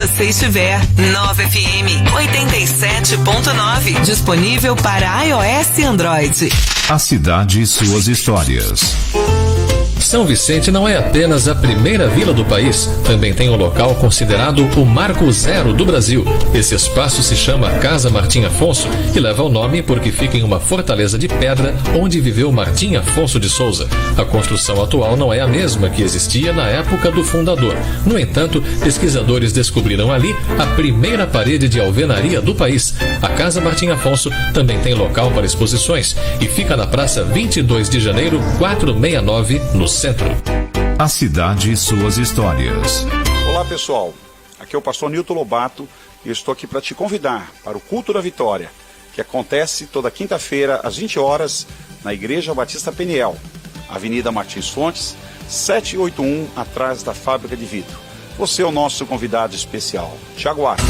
você estiver. Nova FM 87.9. Disponível para iOS e Android. A cidade e suas histórias. São Vicente não é apenas a primeira vila do país, também tem um local considerado o Marco Zero do Brasil. Esse espaço se chama Casa Martim Afonso e leva o nome porque fica em uma fortaleza de pedra onde viveu Martim Afonso de Souza. A construção atual não é a mesma que existia na época do fundador. No entanto, pesquisadores descobriram ali a primeira parede de alvenaria do país. A Casa Martim Afonso também tem local para exposições e fica na Praça 22 de Janeiro, 469, no centro. A cidade e suas histórias. Olá pessoal, aqui é o pastor Nilton Lobato e eu estou aqui para te convidar para o Culto da Vitória, que acontece toda quinta-feira às 20 horas na Igreja Batista Peniel, Avenida Martins Fontes, 781, atrás da Fábrica de Vidro. Você é o nosso convidado especial. Te aguardo.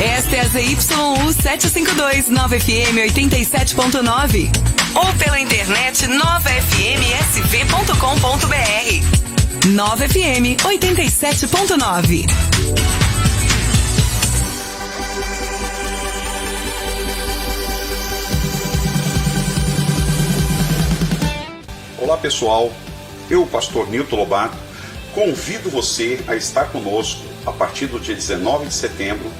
Esta é a ZYU 752, Nova FM 87.9. Ou pela internet novafmsv.com.br. Nova FM 87.9. Olá pessoal, eu, pastor Nilton Lobato, convido você a estar conosco a partir do dia 19 de setembro,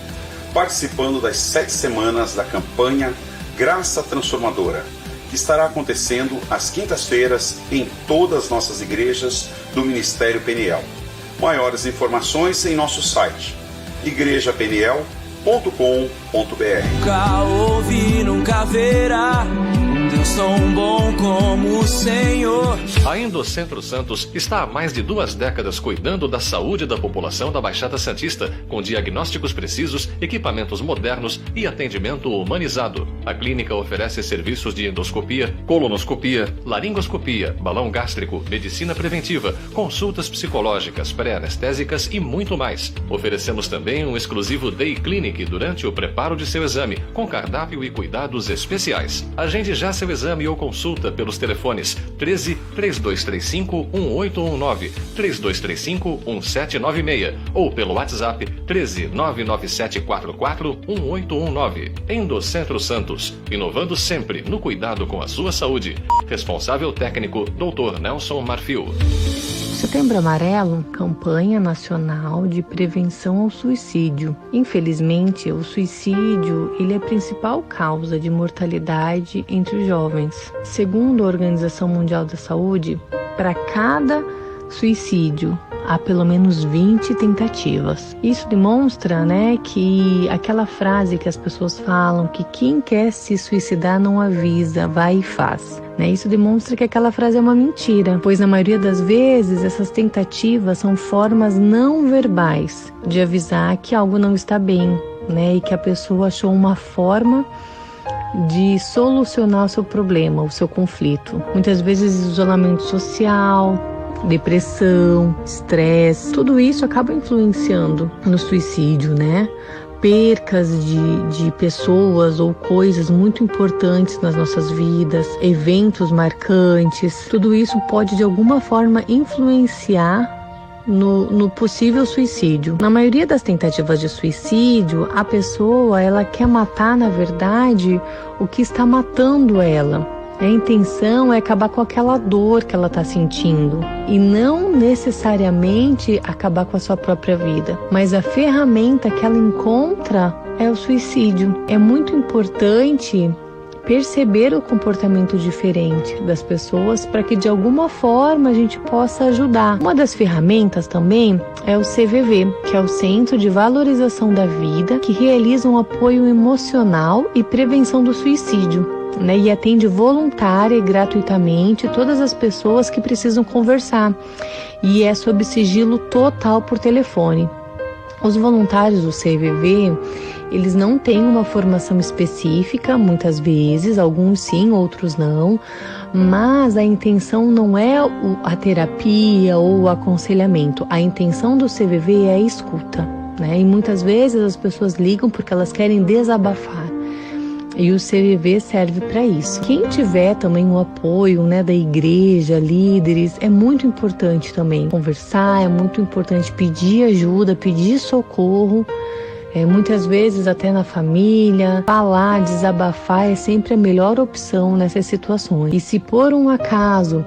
participando das 7 semanas da campanha Graça Transformadora, que estará acontecendo às quintas-feiras em todas as nossas igrejas do Ministério Peniel. Maiores informações em nosso site, igrejapeniel.com.br. Nunca ouvi, nunca verá Deus tão bom como o Senhor. A Endocentro Santos está há mais de 2 décadas cuidando da saúde da população da Baixada Santista, com diagnósticos precisos, equipamentos modernos e atendimento humanizado. A clínica oferece serviços de endoscopia, colonoscopia, laringoscopia, balão gástrico, medicina preventiva, consultas psicológicas, pré-anestésicas e muito mais. Oferecemos também um exclusivo Day Clinic durante o preparo de seu exame, com cardápio e cuidados especiais. Agende já seu exame ou consulta pelos telefones 13 3235 1819, 3235 1796 ou pelo WhatsApp 13 99744 1819. Endocentro Santos, inovando sempre no cuidado com a sua saúde. Responsável técnico Dr. Nelson Marfil. Setembro Amarelo, campanha nacional de prevenção ao suicídio. Infelizmente, o suicídio ele é a principal causa de mortalidade entre os jovens. Segundo a Organização Mundial da Saúde, para cada suicídio há pelo menos 20 tentativas. Isso demonstra, que aquela frase que as pessoas falam, que quem quer se suicidar não avisa, vai e faz. Isso demonstra que aquela frase é uma mentira, pois na maioria das vezes essas tentativas são formas não verbais de avisar que algo não está bem, e que a pessoa achou uma forma de solucionar o seu problema, o seu conflito. Muitas vezes isolamento social, depressão, estresse, tudo isso acaba influenciando no suicídio, Percas de pessoas ou coisas muito importantes nas nossas vidas, eventos marcantes, tudo isso pode de alguma forma influenciar no possível suicídio. Na maioria das tentativas de suicídio, a pessoa ela quer matar, na verdade, o que está matando ela. A intenção é acabar com aquela dor que ela está sentindo e não necessariamente acabar com a sua própria vida. Mas a ferramenta que ela encontra é o suicídio. É muito importante perceber o comportamento diferente das pessoas para que de alguma forma a gente possa ajudar. Uma das ferramentas também é o CVV, que é o Centro de Valorização da Vida, que realiza um apoio emocional e prevenção do suicídio. E atende voluntária e gratuitamente todas as pessoas que precisam conversar. E é sob sigilo total por telefone. Os voluntários do CVV, eles não têm uma formação específica, muitas vezes, alguns sim, outros não, mas a intenção não é a terapia ou o aconselhamento. A intenção do CVV é a escuta, E muitas vezes as pessoas ligam porque elas querem desabafar. E o CVV serve para isso. Quem tiver também o apoio, né, da igreja, líderes, é muito importante também conversar, é muito importante pedir ajuda, pedir socorro. Muitas vezes até na família, falar, desabafar é sempre a melhor opção nessas situações. E se por um acaso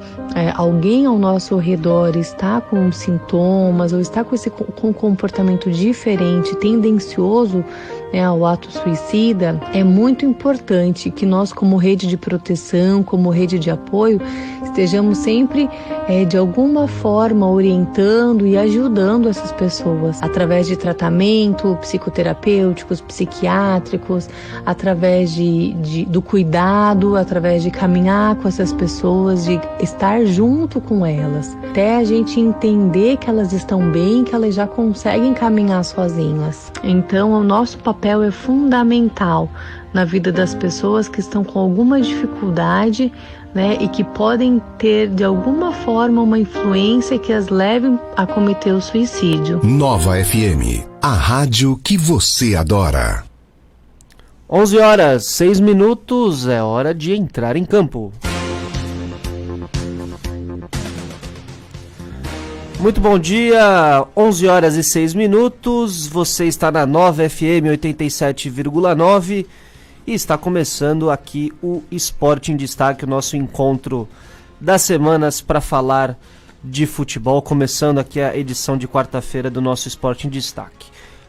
alguém ao nosso redor está com sintomas ou está com um comportamento diferente, tendencioso ao ato suicida, é muito importante que nós, como rede de proteção, como rede de apoio, estejamos sempre de alguma forma orientando e ajudando essas pessoas através de tratamento psicoterapêuticos, psiquiátricos, através do cuidado, através de caminhar com essas pessoas, de estar junto com elas, até a gente entender que elas estão bem, que elas já conseguem caminhar sozinhas. Então, o nosso papel é fundamental na vida das pessoas que estão com alguma dificuldade, né, e que podem ter de alguma forma uma influência que as leve a cometer o suicídio. Nova FM, a rádio que você adora. 11h06, é hora de entrar em campo. Muito bom dia, 11h06, você está na Nova FM 87,9 e está começando aqui o Esporte em Destaque, o nosso encontro das semanas para falar de futebol, começando aqui a edição de quarta-feira do nosso Esporte em Destaque.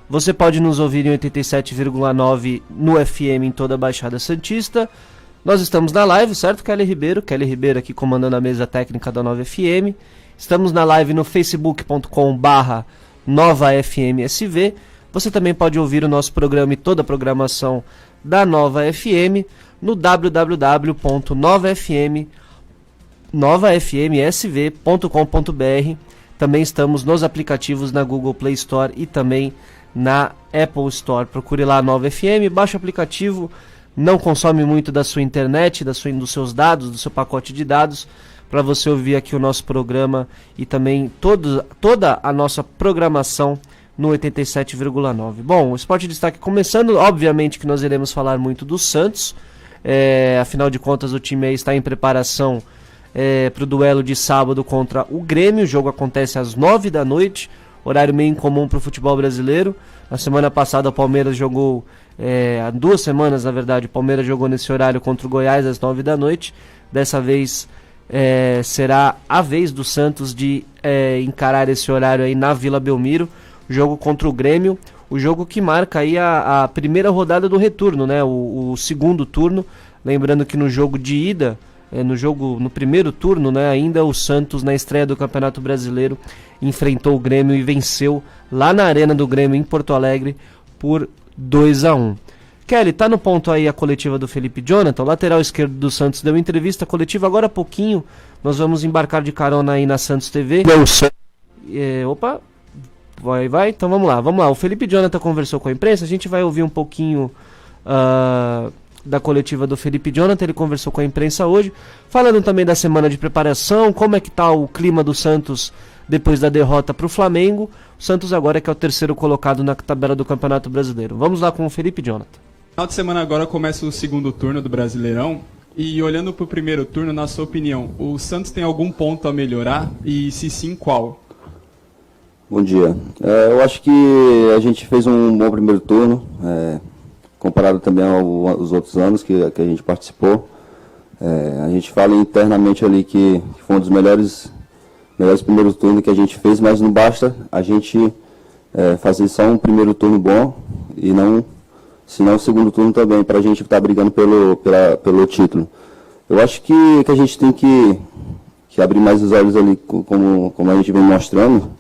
Você pode nos ouvir em 87,9 no FM em toda a Baixada Santista. Nós estamos na live, certo, Kelly Ribeiro? Kelly Ribeiro aqui comandando a mesa técnica da Nova FM. Estamos na live no facebook.com/NovaFMSV. Você também pode ouvir o nosso programa e toda a programação da Nova FM no www.novafmsv.com.br. Também estamos nos aplicativos na Google Play Store e também na Apple Store. Procure lá a Nova FM, baixe o aplicativo, não consome muito da sua internet, dos seus dados, do seu pacote de dados, para você ouvir aqui o nosso programa e também toda a nossa programação no 87,9. Bom, o Esporte Destaque começando, obviamente que nós iremos falar muito do Santos, afinal de contas o time aí está em preparação para o duelo de sábado contra o Grêmio. O jogo acontece às 9 da noite, horário meio incomum para o futebol brasileiro. Na semana passada o Palmeiras jogou, há 2 semanas na verdade, o Palmeiras jogou nesse horário contra o Goiás às 9 da noite. Dessa vez será a vez do Santos de encarar esse horário aí na Vila Belmiro, jogo contra o Grêmio, o jogo que marca aí a primeira rodada do retorno, né? O segundo turno. Lembrando que no jogo de ida, no primeiro turno, né, ainda o Santos, na estreia do Campeonato Brasileiro, enfrentou o Grêmio e venceu lá na Arena do Grêmio em Porto Alegre por 2-1. Kelly, tá no ponto aí a coletiva do Felipe Jonathan, o lateral esquerdo do Santos deu entrevista coletiva agora há pouquinho. Nós vamos embarcar de carona aí na Santos TV. Opa, vai, então vamos lá. O Felipe Jonathan conversou com a imprensa, a gente vai ouvir um pouquinho da coletiva do Felipe Jonathan. Ele conversou com a imprensa hoje, falando também da semana de preparação, como é que tá o clima do Santos depois da derrota para o Flamengo. O Santos agora que é o terceiro colocado na tabela do Campeonato Brasileiro. Vamos lá com o Felipe Jonathan. Final de semana agora começa o segundo turno do Brasileirão. E olhando para o primeiro turno, na sua opinião, o Santos tem algum ponto a melhorar? E se sim, qual? Bom dia. Eu acho que a gente fez um bom primeiro turno, comparado também aos outros anos que a gente participou. A gente fala internamente ali que foi um dos melhores primeiros turnos que a gente fez, mas não basta a gente fazer só um primeiro turno bom e não, senão o segundo turno também, para a gente estar brigando pelo título. Eu acho que a gente tem que abrir mais os olhos ali, como a gente vem mostrando.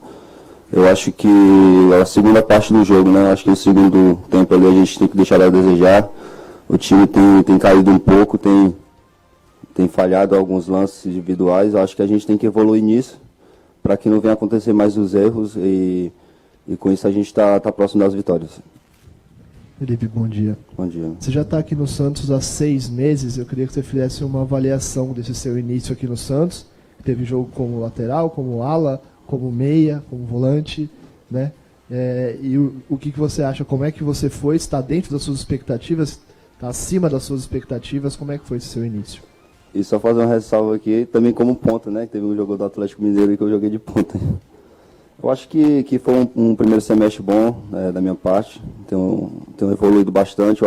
Eu acho que a segunda parte do jogo, né? Acho que o segundo tempo ali a gente tem que deixar a desejar. O time tem caído um pouco, tem falhado alguns lances individuais. Eu acho que a gente tem que evoluir nisso, para que não venha acontecer mais os erros e com isso a gente está próximo das vitórias. Felipe, bom dia. Bom dia. Você já está aqui no Santos há 6 meses. Eu queria que você fizesse uma avaliação desse seu início aqui no Santos. Teve jogo como lateral, como ala, como meia, como volante, né? E o que você acha? Como é que você foi? Está dentro das suas expectativas? Tá acima das suas expectativas. Como é que foi esse seu início? E só fazer uma ressalva aqui, também como ponta, né? Teve um jogo do Atlético Mineiro que eu joguei de ponta. Eu acho que foi um primeiro semestre bom da minha parte. Tenho evoluído bastante.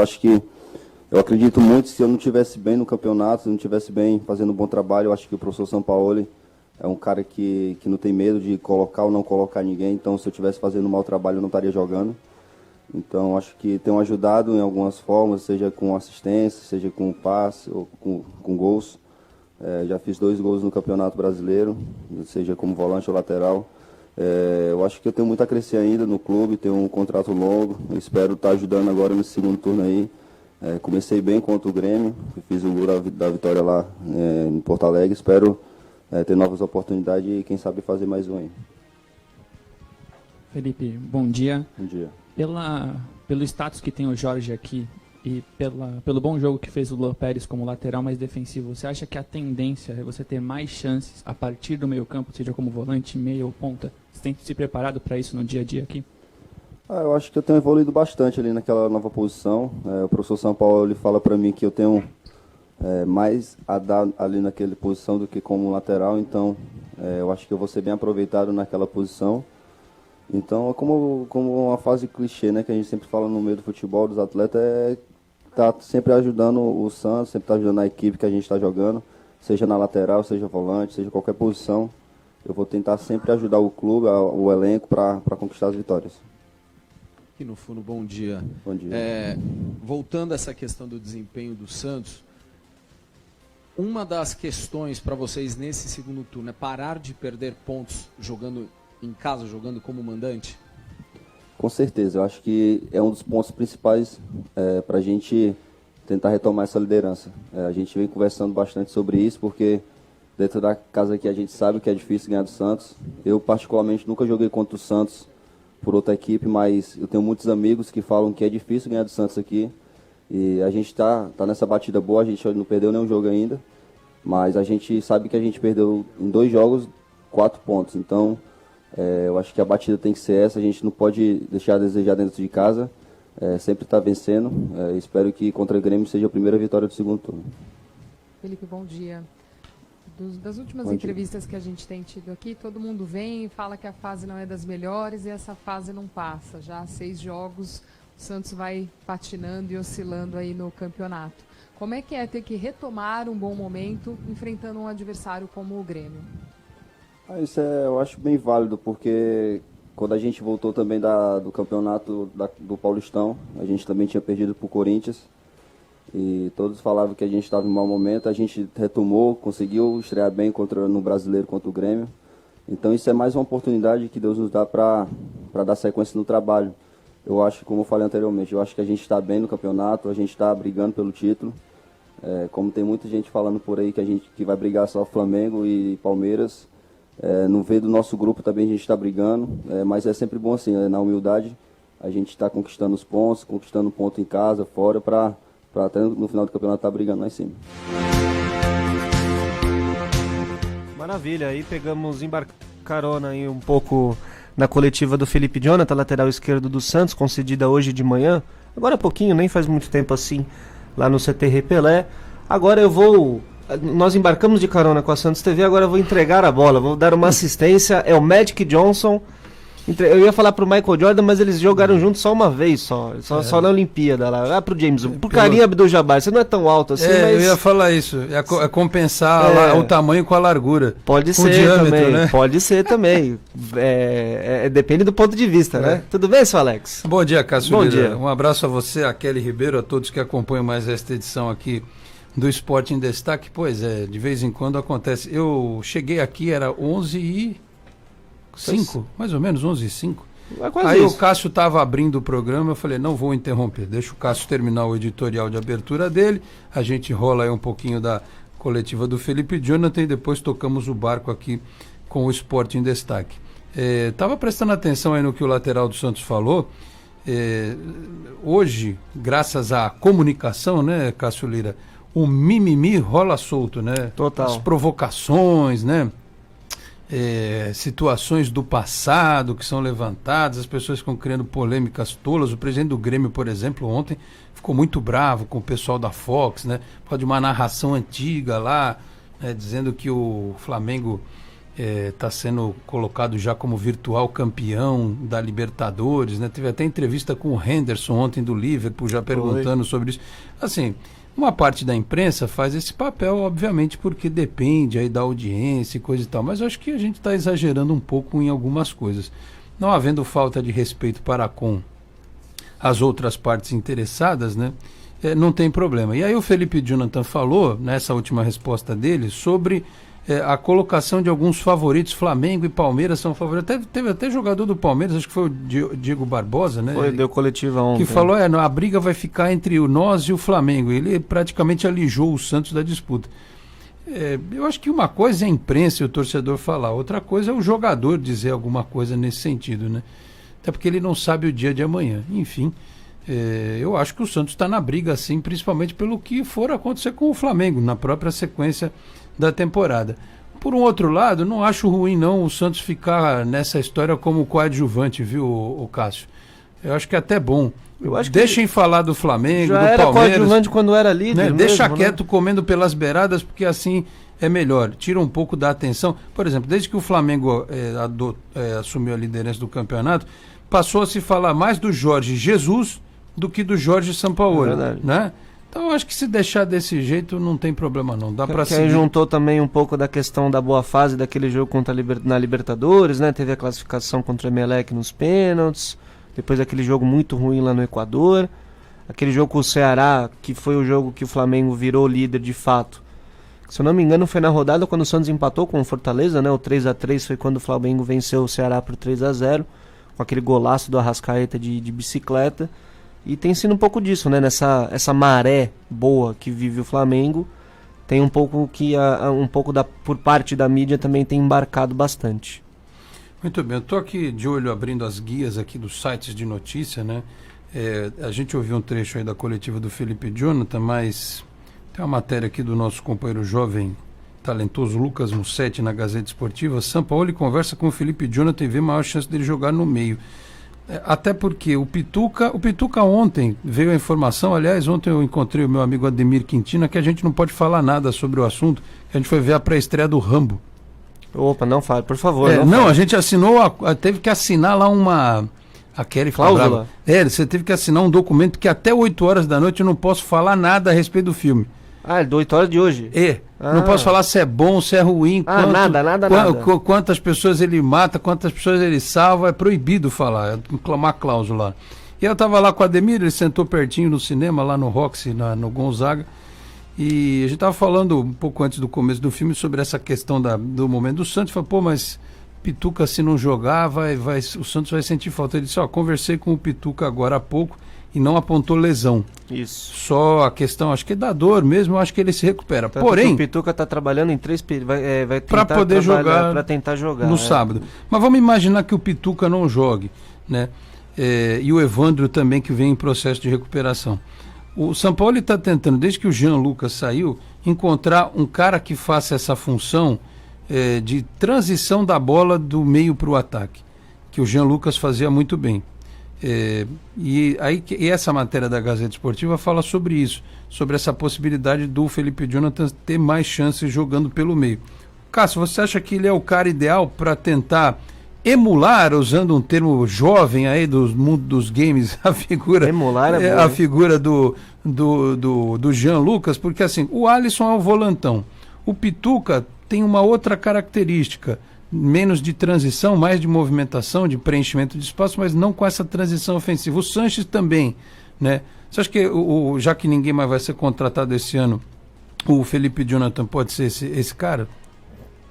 Eu acredito muito, se eu não estivesse bem no campeonato, se eu não estivesse bem fazendo um bom trabalho, eu acho que o professor Sampaoli é um cara que não tem medo de colocar ou não colocar ninguém. Então, se eu estivesse fazendo um mau trabalho, eu não estaria jogando. Então, acho que tem ajudado em algumas formas, seja com assistência, seja com passe ou com gols. Já fiz 2 gols no Campeonato Brasileiro, seja como volante ou lateral. Eu acho que eu tenho muito a crescer ainda no clube, tenho um contrato longo, eu espero estar ajudando agora nesse segundo turno aí. Comecei bem contra o Grêmio, fiz o gol da vitória lá em Porto Alegre, espero ter novas oportunidades e quem sabe fazer mais um aí. Felipe, bom dia. Bom dia. Pelo status que tem o Jorge aqui e pelo bom jogo que fez o Luan Pérez como lateral mais defensivo, você acha que a tendência é você ter mais chances a partir do meio campo, seja como volante, meia ou ponta? Você tem se preparado para isso no dia a dia aqui? Eu acho que eu tenho evoluído bastante ali naquela nova posição. O professor Sampaoli fala para mim que eu tenho mais a dar ali naquela posição do que como lateral, então eu acho que eu vou ser bem aproveitado naquela posição. Então, como uma fase clichê, né, que a gente sempre fala no meio do futebol, dos atletas, tá sempre ajudando o Santos, sempre tá ajudando a equipe que a gente está jogando, seja na lateral, seja volante, seja qualquer posição. Eu vou tentar sempre ajudar o clube, o elenco, para conquistar as vitórias. Aqui no fundo, bom dia. Bom dia. Voltando a essa questão do desempenho do Santos, uma das questões para vocês nesse segundo turno é parar de perder pontos jogando em casa, jogando como mandante? Com certeza, eu acho que é um dos pontos principais para a gente tentar retomar essa liderança. A gente vem conversando bastante sobre isso, porque dentro da casa aqui a gente sabe que é difícil ganhar do Santos. Eu, particularmente, nunca joguei contra o Santos por outra equipe, mas eu tenho muitos amigos que falam que é difícil ganhar do Santos aqui. E a gente tá nessa batida boa, a gente não perdeu nenhum jogo ainda, mas a gente sabe que a gente perdeu em 2 jogos 4 pontos. Então, eu acho que a batida tem que ser essa, a gente não pode deixar a desejar dentro de casa, sempre está vencendo. Espero que contra o Grêmio seja a primeira vitória do segundo turno. Felipe, bom dia. Das últimas entrevistas que a gente tem tido aqui, todo mundo vem e fala que a fase não é das melhores e essa fase não passa. Já há 6 jogos, o Santos vai patinando e oscilando aí no campeonato. Como é que é ter que retomar um bom momento enfrentando um adversário como o Grêmio? Isso eu acho bem válido, porque quando a gente voltou também do campeonato do Paulistão, a gente também tinha perdido para o Corinthians. E todos falavam que a gente estava em mau momento, a gente retomou, conseguiu estrear bem no Brasileiro contra o Grêmio. Então isso é mais uma oportunidade que Deus nos dá para dar sequência no trabalho. Eu acho, como eu falei anteriormente, eu acho que a gente está bem no campeonato, a gente está brigando pelo título. Como tem muita gente falando por aí que vai brigar só Flamengo e Palmeiras, não vê do nosso grupo também a gente está brigando, mas é sempre bom assim, na humildade, a gente está conquistando os pontos, conquistando ponto em casa, fora, para até no final do campeonato estar brigando lá em cima. Maravilha, aí pegamos carona aí um pouco na coletiva do Felipe Jonathan, lateral esquerdo do Santos, concedida hoje de manhã, agora há pouquinho, nem faz muito tempo assim, lá no CT Pelé. Agora nós embarcamos de carona com a Santos TV, agora eu vou entregar a bola, vou dar uma assistência, é o Magic Johnson. Eu ia falar pro Michael Jordan, mas eles jogaram juntos só uma vez só na Olimpíada lá. Pro James, pro Karim Abdul-Jabbar, você não é tão alto assim, mas... eu ia falar isso, é compensar o tamanho com a largura. Pode ser diâmetro, também, né? Pode ser também. Depende do ponto de vista, né? Tudo bem, seu Alex? Bom dia, Cássio. Bom dia. Um abraço a você, a Kelly Ribeiro, a todos que acompanham mais esta edição aqui do Esporte em Destaque. Pois de vez em quando acontece. Eu cheguei aqui, era 11h05, mais ou menos 11h05. Aí isso. O Cássio estava abrindo o programa, eu falei, não vou interromper, deixa o Cássio terminar o editorial de abertura dele, a gente rola aí um pouquinho da coletiva do Felipe Jonathan e depois tocamos o barco aqui com o Esporte em Destaque. Estava prestando atenção aí no que o lateral do Santos falou. Hoje, graças à comunicação, né, Cássio Lira, o mimimi rola solto, né? Total. As provocações, né? situações do passado que são levantadas, as pessoas ficam criando polêmicas tolas. O presidente do Grêmio, por exemplo, ontem ficou muito bravo com o pessoal da Fox, né? Pode uma narração antiga lá, né, dizendo que o Flamengo está sendo colocado já como virtual campeão da Libertadores, né? Teve até entrevista com o Henderson ontem do Liverpool, já perguntando sobre isso. Assim, uma parte da imprensa faz esse papel, obviamente, porque depende aí da audiência e coisa e tal, mas eu acho que a gente está exagerando um pouco em algumas coisas. Não havendo falta de respeito para com as outras partes interessadas, né? Não tem problema. E aí o Felipe Jonathan falou, nessa última resposta dele, sobre a colocação de alguns favoritos. Flamengo e Palmeiras são favoritos. Teve até jogador do Palmeiras, acho que foi o Diego Barbosa, né? Deu coletiva ontem. Que falou, a briga vai ficar entre nós e o Flamengo. Ele praticamente alijou o Santos da disputa. Eu acho que uma coisa é a imprensa e o torcedor falar, outra coisa é o jogador dizer alguma coisa nesse sentido, né? Até porque ele não sabe o dia de amanhã. Enfim, eu acho que o Santos está na briga, sim, principalmente pelo que for acontecer com o Flamengo, na própria sequência da temporada. Por um outro lado, não acho ruim não o Santos ficar nessa história como coadjuvante, viu, o Cássio? Eu acho que é até bom. Deixem falar do Flamengo, já do era Palmeiras. Coadjuvante quando era líder, né? mesmo, Deixa né? quieto comendo pelas beiradas, porque assim é melhor. Tira um pouco da atenção. Por exemplo, desde que o Flamengo assumiu a liderança do campeonato, passou a se falar mais do Jorge Jesus do que do Jorge Sampaoli, né? Então eu acho que se deixar desse jeito não tem problema não. Dá para seguir. Aí juntou também um pouco da questão da boa fase daquele jogo contra na Libertadores, né? Teve a classificação contra o Emelec nos pênaltis, depois aquele jogo muito ruim lá no Equador, aquele jogo com o Ceará, que foi o jogo que o Flamengo virou líder de fato. Se eu não me engano foi na rodada quando o Santos empatou com o Fortaleza, né? O 3-3 foi quando o Flamengo venceu o Ceará por 3-0, com aquele golaço do Arrascaeta de bicicleta. E tem sido um pouco disso, né? Essa maré boa que vive o Flamengo, tem um pouco que por parte da mídia também tem embarcado bastante. Muito bem, eu estou aqui de olho abrindo as guias aqui dos sites de notícia, né? A gente ouviu um trecho aí da coletiva do Felipe Jonathan, mas tem uma matéria aqui do nosso companheiro jovem, talentoso Lucas Mussetti na Gazeta Esportiva. Sampaoli conversa com o Felipe Jonathan e vê maior chance dele jogar no meio. Até porque o Pituca ontem veio a informação, aliás, ontem eu encontrei o meu amigo Ademir Quintina, que a gente não pode falar nada sobre o assunto, que a gente foi ver a pré-estreia do Rambo. Opa, não fale, por favor. A gente assinou, teve que assinar lá a Kelly cláusula. Você teve que assinar um documento que até 8 horas da noite eu não posso falar nada a respeito do filme. Ah, é 8 horas de hoje? Não posso falar se é bom, se é ruim. Nada. Quantas pessoas ele mata, quantas pessoas ele salva, é proibido falar, uma cláusula. E eu estava lá com o Ademir, ele sentou pertinho no cinema, lá no Roxy, no Gonzaga, e a gente estava falando um pouco antes do começo do filme sobre essa questão do momento do Santos. Falei, mas Pituca se não jogar, o Santos vai sentir falta. Ele disse, conversei com o Pituca agora há pouco, e não apontou lesão. Isso. Só a questão, acho que é da dor mesmo, eu acho que ele se recupera. Tanto porém, o Pituca está trabalhando em 3 vai para poder jogar, para tentar jogar no sábado. Mas vamos imaginar que o Pituca não jogue, né? E o Evandro também, que vem em processo de recuperação. O Sampaoli está tentando, desde que o Jean Lucas saiu, encontrar um cara que faça essa função de transição da bola do meio para o ataque, que o Jean Lucas fazia muito bem. E essa matéria da Gazeta Esportiva fala sobre isso, sobre essa possibilidade do Felipe Jonathan ter mais chances jogando pelo meio. Cássio, você acha que ele é o cara ideal para tentar emular, usando um termo jovem aí do mundo dos games, a figura, a figura do Jean Lucas? Porque assim, o Alisson é o volantão, o Pituca tem uma outra característica, menos de transição, mais de movimentação, de preenchimento de espaço, mas não com essa transição ofensiva. O Sanches também, né? Você acha que, já que ninguém mais vai ser contratado esse ano, o Felipe Jonathan pode ser esse cara?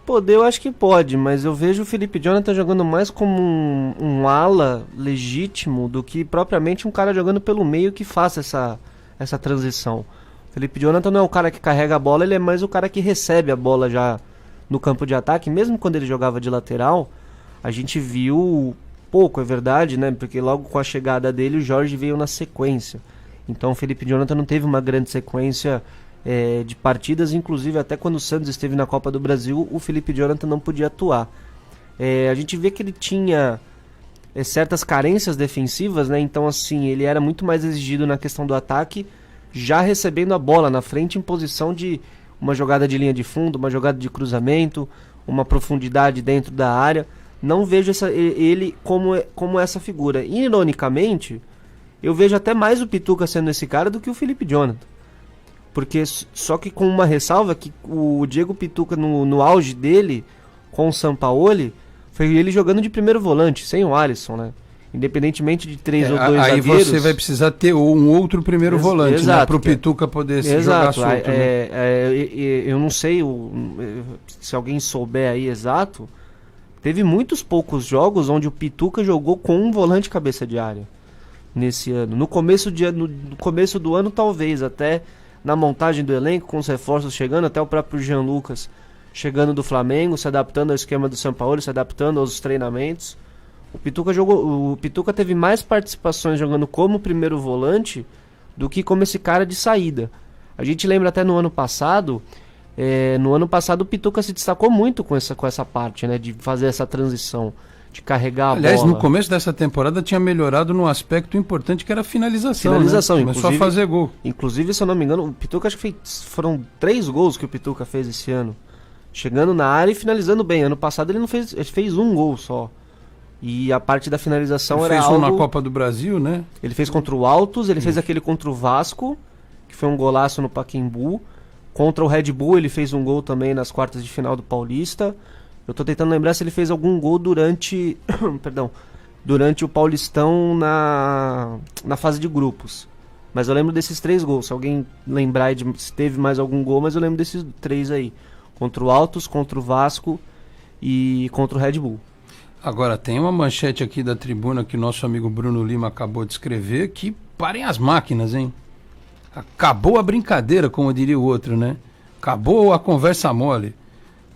Poder, eu acho que pode, mas eu vejo o Felipe Jonathan jogando mais como um ala legítimo do que propriamente um cara jogando pelo meio que faça essa transição. O Felipe Jonathan não é o cara que carrega a bola, ele é mais o cara que recebe a bola já no campo de ataque. Mesmo quando ele jogava de lateral, a gente viu pouco, é verdade, né? Porque logo com a chegada dele, o Jorge veio na sequência. Então o Felipe Jonathan não teve uma grande sequência de partidas, inclusive até quando o Santos esteve na Copa do Brasil, o Felipe Jonathan não podia atuar. A gente vê que ele tinha certas carências defensivas, né? Então, assim, ele era muito mais exigido na questão do ataque, já recebendo a bola na frente em posição de uma jogada de linha de fundo, uma jogada de cruzamento, uma profundidade dentro da área. Não vejo ele como essa figura. Ironicamente, eu vejo até mais o Pituca sendo esse cara do que o Felipe Jonathan. Porque, só que com uma ressalva, que o Diego Pituca no auge dele, com o Sampaoli, foi ele jogando de primeiro volante, sem o Alisson, né? Independentemente de 3 ou 2 zagueiros. Aí você vai precisar ter um outro primeiro volante, né? Para o Pituca poder se jogar solto. Eu não sei se alguém souber aí exato. Teve muitos poucos jogos onde o Pituca jogou com um volante cabeça de área nesse ano. No começo do ano, talvez, até na montagem do elenco, com os reforços chegando, até o próprio Jean Lucas chegando do Flamengo, se adaptando ao esquema do Sampaoli, se adaptando aos treinamentos. O Pituca teve mais participações jogando como primeiro volante do que como esse cara de saída. A gente lembra até no ano passado o Pituca se destacou muito com essa parte, né, de fazer essa transição, de carregar a bola. Aliás, no começo dessa temporada tinha melhorado num aspecto importante, que era a finalização, né? Começou a fazer gol. Inclusive, se eu não me engano, o Pituca, acho que foram 3 gols que o Pituca fez esse ano, chegando na área e finalizando bem. Ano passado ele fez um gol só. E a parte da finalização ele era fez um na Copa do Brasil, né? Ele fez contra o Altos, ele fez aquele contra o Vasco, que foi um golaço no Pacaembu. Contra o Red Bull ele fez um gol também nas quartas de final do Paulista. Eu tô tentando lembrar se ele fez algum gol durante o Paulistão na fase de grupos. Mas eu lembro desses 3 gols. Se alguém lembrar se teve mais algum gol, mas eu lembro desses 3 aí. Contra o Altos, contra o Vasco e contra o Red Bull. Agora, tem uma manchete aqui da tribuna que o nosso amigo Bruno Lima acabou de escrever, que parem as máquinas, hein? Acabou a brincadeira, como diria o outro, né? Acabou a conversa mole.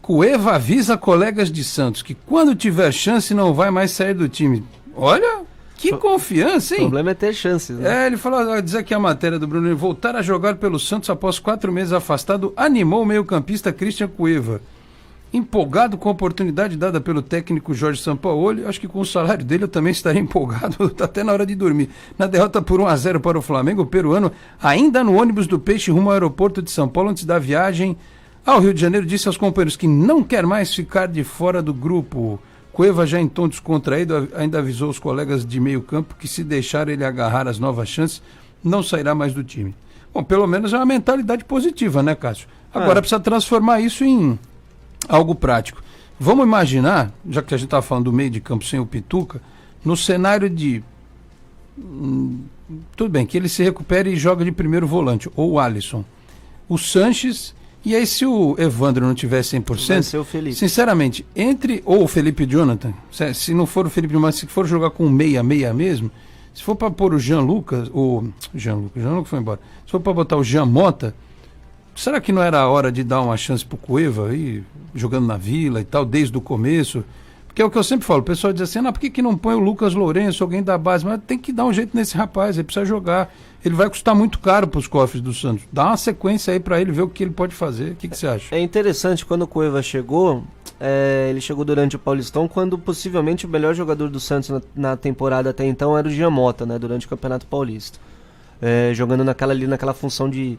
Cueva avisa colegas de Santos que quando tiver chance não vai mais sair do time. Olha, que confiança, hein? O problema é ter chances, né? Ele falou, diz aqui a matéria do Bruno, voltar a jogar pelo Santos após 4 meses afastado, animou o meio-campista Christian Cueva. Empolgado com a oportunidade dada pelo técnico Jorge Sampaoli, acho que com o salário dele eu também estaria empolgado, tá até na hora de dormir. Na derrota por 1-0 para o Flamengo, o peruano, ainda no ônibus do Peixe rumo ao aeroporto de São Paulo, antes da viagem ao Rio de Janeiro, disse aos companheiros que não quer mais ficar de fora do grupo. Cueva, já em tom descontraído, ainda avisou os colegas de meio campo que se deixar ele agarrar as novas chances, não sairá mais do time. Bom, pelo menos é uma mentalidade positiva, né, Cássio? Agora precisa transformar isso em algo prático. Vamos imaginar, já que a gente estava falando do meio de campo sem o Pituca, no cenário de... tudo bem, que ele se recupere e joga de primeiro volante, ou o Alisson. O Sanches, e aí se o Evandro não tiver 100%, vai ser o Felipe. Sinceramente, ou o Felipe Jonathan, se não for o Felipe Jonathan, se for jogar com meia mesmo, se for para pôr o Jean Lucas foi embora, se for para botar o Jean Mota, será que não era a hora de dar uma chance pro Cueva aí, jogando na Vila e tal, desde o começo? Porque é o que eu sempre falo, o pessoal diz assim, por que não põe o Lucas Lourenço, alguém da base? Mas tem que dar um jeito nesse rapaz, ele precisa jogar. Ele vai custar muito caro pros cofres do Santos. Dá uma sequência aí pra ele ver o que ele pode fazer. O que você acha? É interessante, quando o Cueva chegou, ele chegou durante o Paulistão, quando possivelmente o melhor jogador do Santos na temporada até então era o Jean Mota, né, durante o Campeonato Paulista. Jogando naquela função de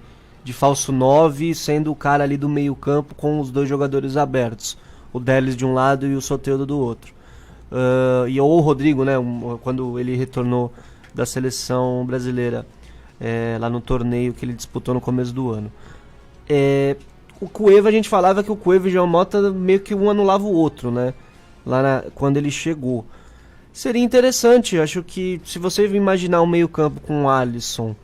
falso 9, sendo o cara ali do meio campo com os 2 jogadores abertos, o Delis de um lado e o Soteldo do outro, ou o Rodrigo, né, quando ele retornou da seleção brasileira, lá no torneio que ele disputou no começo do ano. O Cueva, a gente falava que o Cueva e o Jean Mota meio que um anulava o outro, né, quando ele chegou. Seria interessante, acho que se você imaginar um meio campo com o Alisson,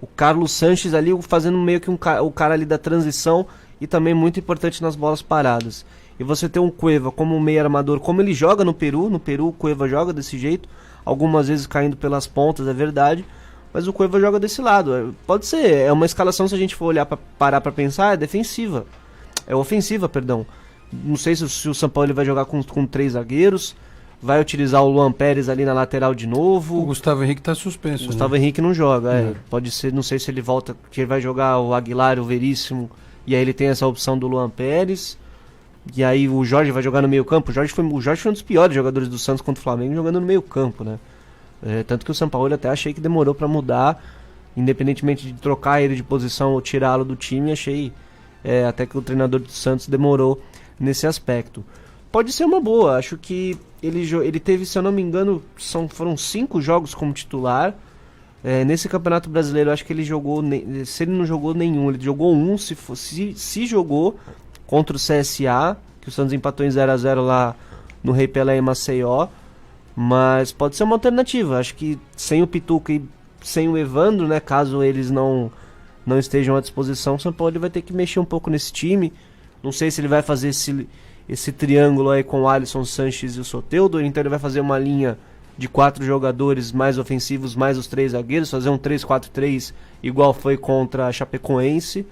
o Carlos Sanches ali fazendo meio que o cara ali da transição e também muito importante nas bolas paradas. E você ter um Cueva como um meio armador, como ele joga no Peru o Cueva joga desse jeito, algumas vezes caindo pelas pontas, é verdade, mas o Cueva joga desse lado. Pode ser, é uma escalação, se a gente for olhar parar pra pensar, é defensiva. É ofensiva, perdão. Não sei se o São Paulo vai jogar com 3 zagueiros, vai utilizar o Luan Pérez ali na lateral de novo. O Gustavo Henrique está suspenso. O Gustavo Henrique não joga, Pode ser, não sei se ele volta, que ele vai jogar o Aguilar, o Veríssimo, e aí ele tem essa opção do Luan Pérez. E aí o Jorge vai jogar no meio campo. O Jorge foi um dos piores jogadores do Santos contra o Flamengo jogando no meio campo, né? Tanto que o Sampaoli até achei que demorou para mudar, independentemente de trocar ele de posição ou tirá-lo do time, achei até que o treinador do Santos demorou nesse aspecto. Pode ser uma boa, acho que ele teve, se eu não me engano, foram 5 jogos como titular. Nesse Campeonato Brasileiro, acho que ele jogou, se ele não jogou nenhum, ele jogou um, se jogou contra o CSA, que o Santos empatou em 0-0 lá no Rei Pelé em Maceió, mas pode ser uma alternativa. Acho que sem o Pituca e sem o Evandro, né, caso eles não estejam à disposição, o São Paulo vai ter que mexer um pouco nesse time. Não sei se ele vai fazer esse triângulo aí com o Alisson, Sanches e o Soteldo, então ele vai fazer uma linha de 4 jogadores mais ofensivos, mais os 3 zagueiros, fazer um 3-4-3 igual foi contra a Chapecoense.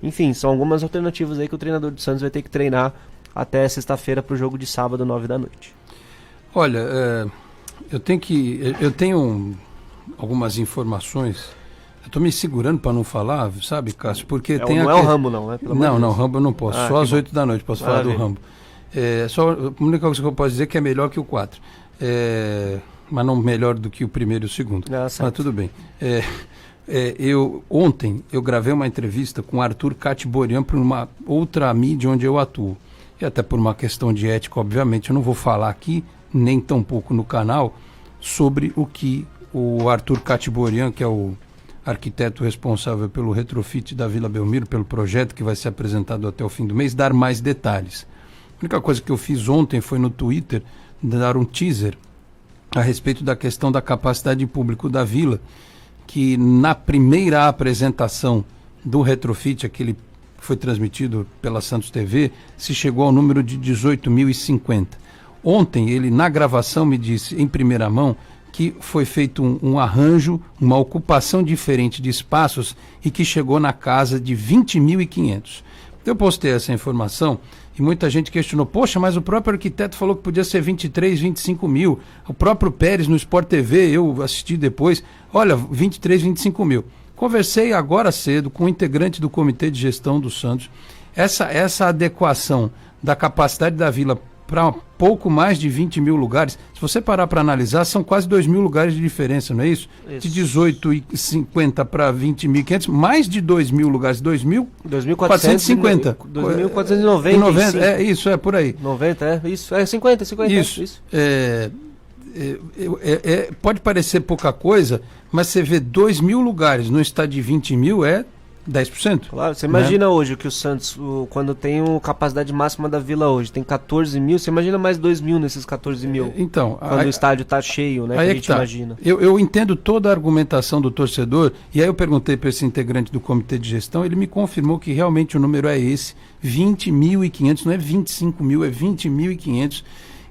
Enfim, são algumas alternativas aí que o treinador do Santos vai ter que treinar até sexta-feira para o jogo de sábado, 9 da noite. Olha, eu tenho algumas informações. Eu estou me segurando para não falar, sabe, Cássio? Porque não é o Rambo, não, né? Não, Rambo eu não posso. Só às 8 da noite posso falar do Rambo. Só a única coisa que eu posso dizer é que é melhor que o 4. Mas não melhor do que o primeiro e o segundo. Mas tudo bem. Ontem eu gravei uma entrevista com o Arthur Catiborian para uma outra mídia onde eu atuo. E até por uma questão de ética, obviamente, eu não vou falar aqui, nem tampouco no canal, sobre o que o Arthur Catiborian, que é o arquiteto responsável pelo retrofit da Vila Belmiro, pelo projeto que vai ser apresentado até o fim do mês, dar mais detalhes. A única coisa que eu fiz ontem foi no Twitter dar um teaser a respeito da questão da capacidade de público da Vila, que na primeira apresentação do retrofit, aquele que foi transmitido pela Santos TV, se chegou ao número de 18.050. Ontem ele, na gravação, me disse em primeira mão que foi feito um arranjo, uma ocupação diferente de espaços e que chegou na casa de 20.500. Eu postei essa informação e muita gente questionou, poxa, mas o próprio arquiteto falou que podia ser 23, 25 mil. O próprio Pérez no Sport TV, eu assisti depois, olha, 23, 25 mil. Conversei agora cedo com o integrante do Comitê de Gestão do Santos. Essa adequação da capacidade da Vila para pouco mais de 20 mil lugares, se você parar para analisar, são quase 2 mil lugares de diferença, não é isso? De 18,50 para 20.500, mais de 2 mil lugares, 2.450. 2.490. Isso, por aí. 90, isso, 50. Isso. Pode parecer pouca coisa, mas você vê 2 mil lugares no estádio de 20 mil, 10%. Claro, você imagina hoje que o Santos, quando tem a capacidade máxima da Vila hoje, tem 14 mil, você imagina mais 2 mil nesses 14 mil. Então, quando o estádio está cheio, né? Que a gente imagina. Eu entendo toda a argumentação do torcedor, e aí eu perguntei para esse integrante do Comitê de Gestão, ele me confirmou que realmente o número é esse, 20.500, não é 25 mil, é 20.500,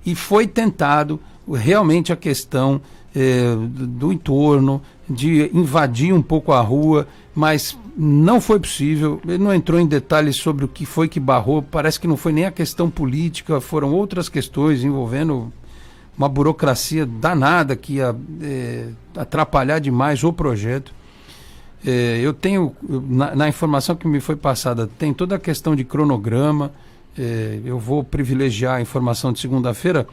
e foi tentado realmente a questão do entorno, de invadir um pouco a rua, mas não foi possível. Ele não entrou em detalhes sobre o que foi que barrou, parece que não foi nem a questão política, foram outras questões envolvendo uma burocracia danada que ia atrapalhar demais o projeto. Eu tenho, na informação que me foi passada, tem toda a questão de cronograma. Eu vou privilegiar a informação de segunda-feira.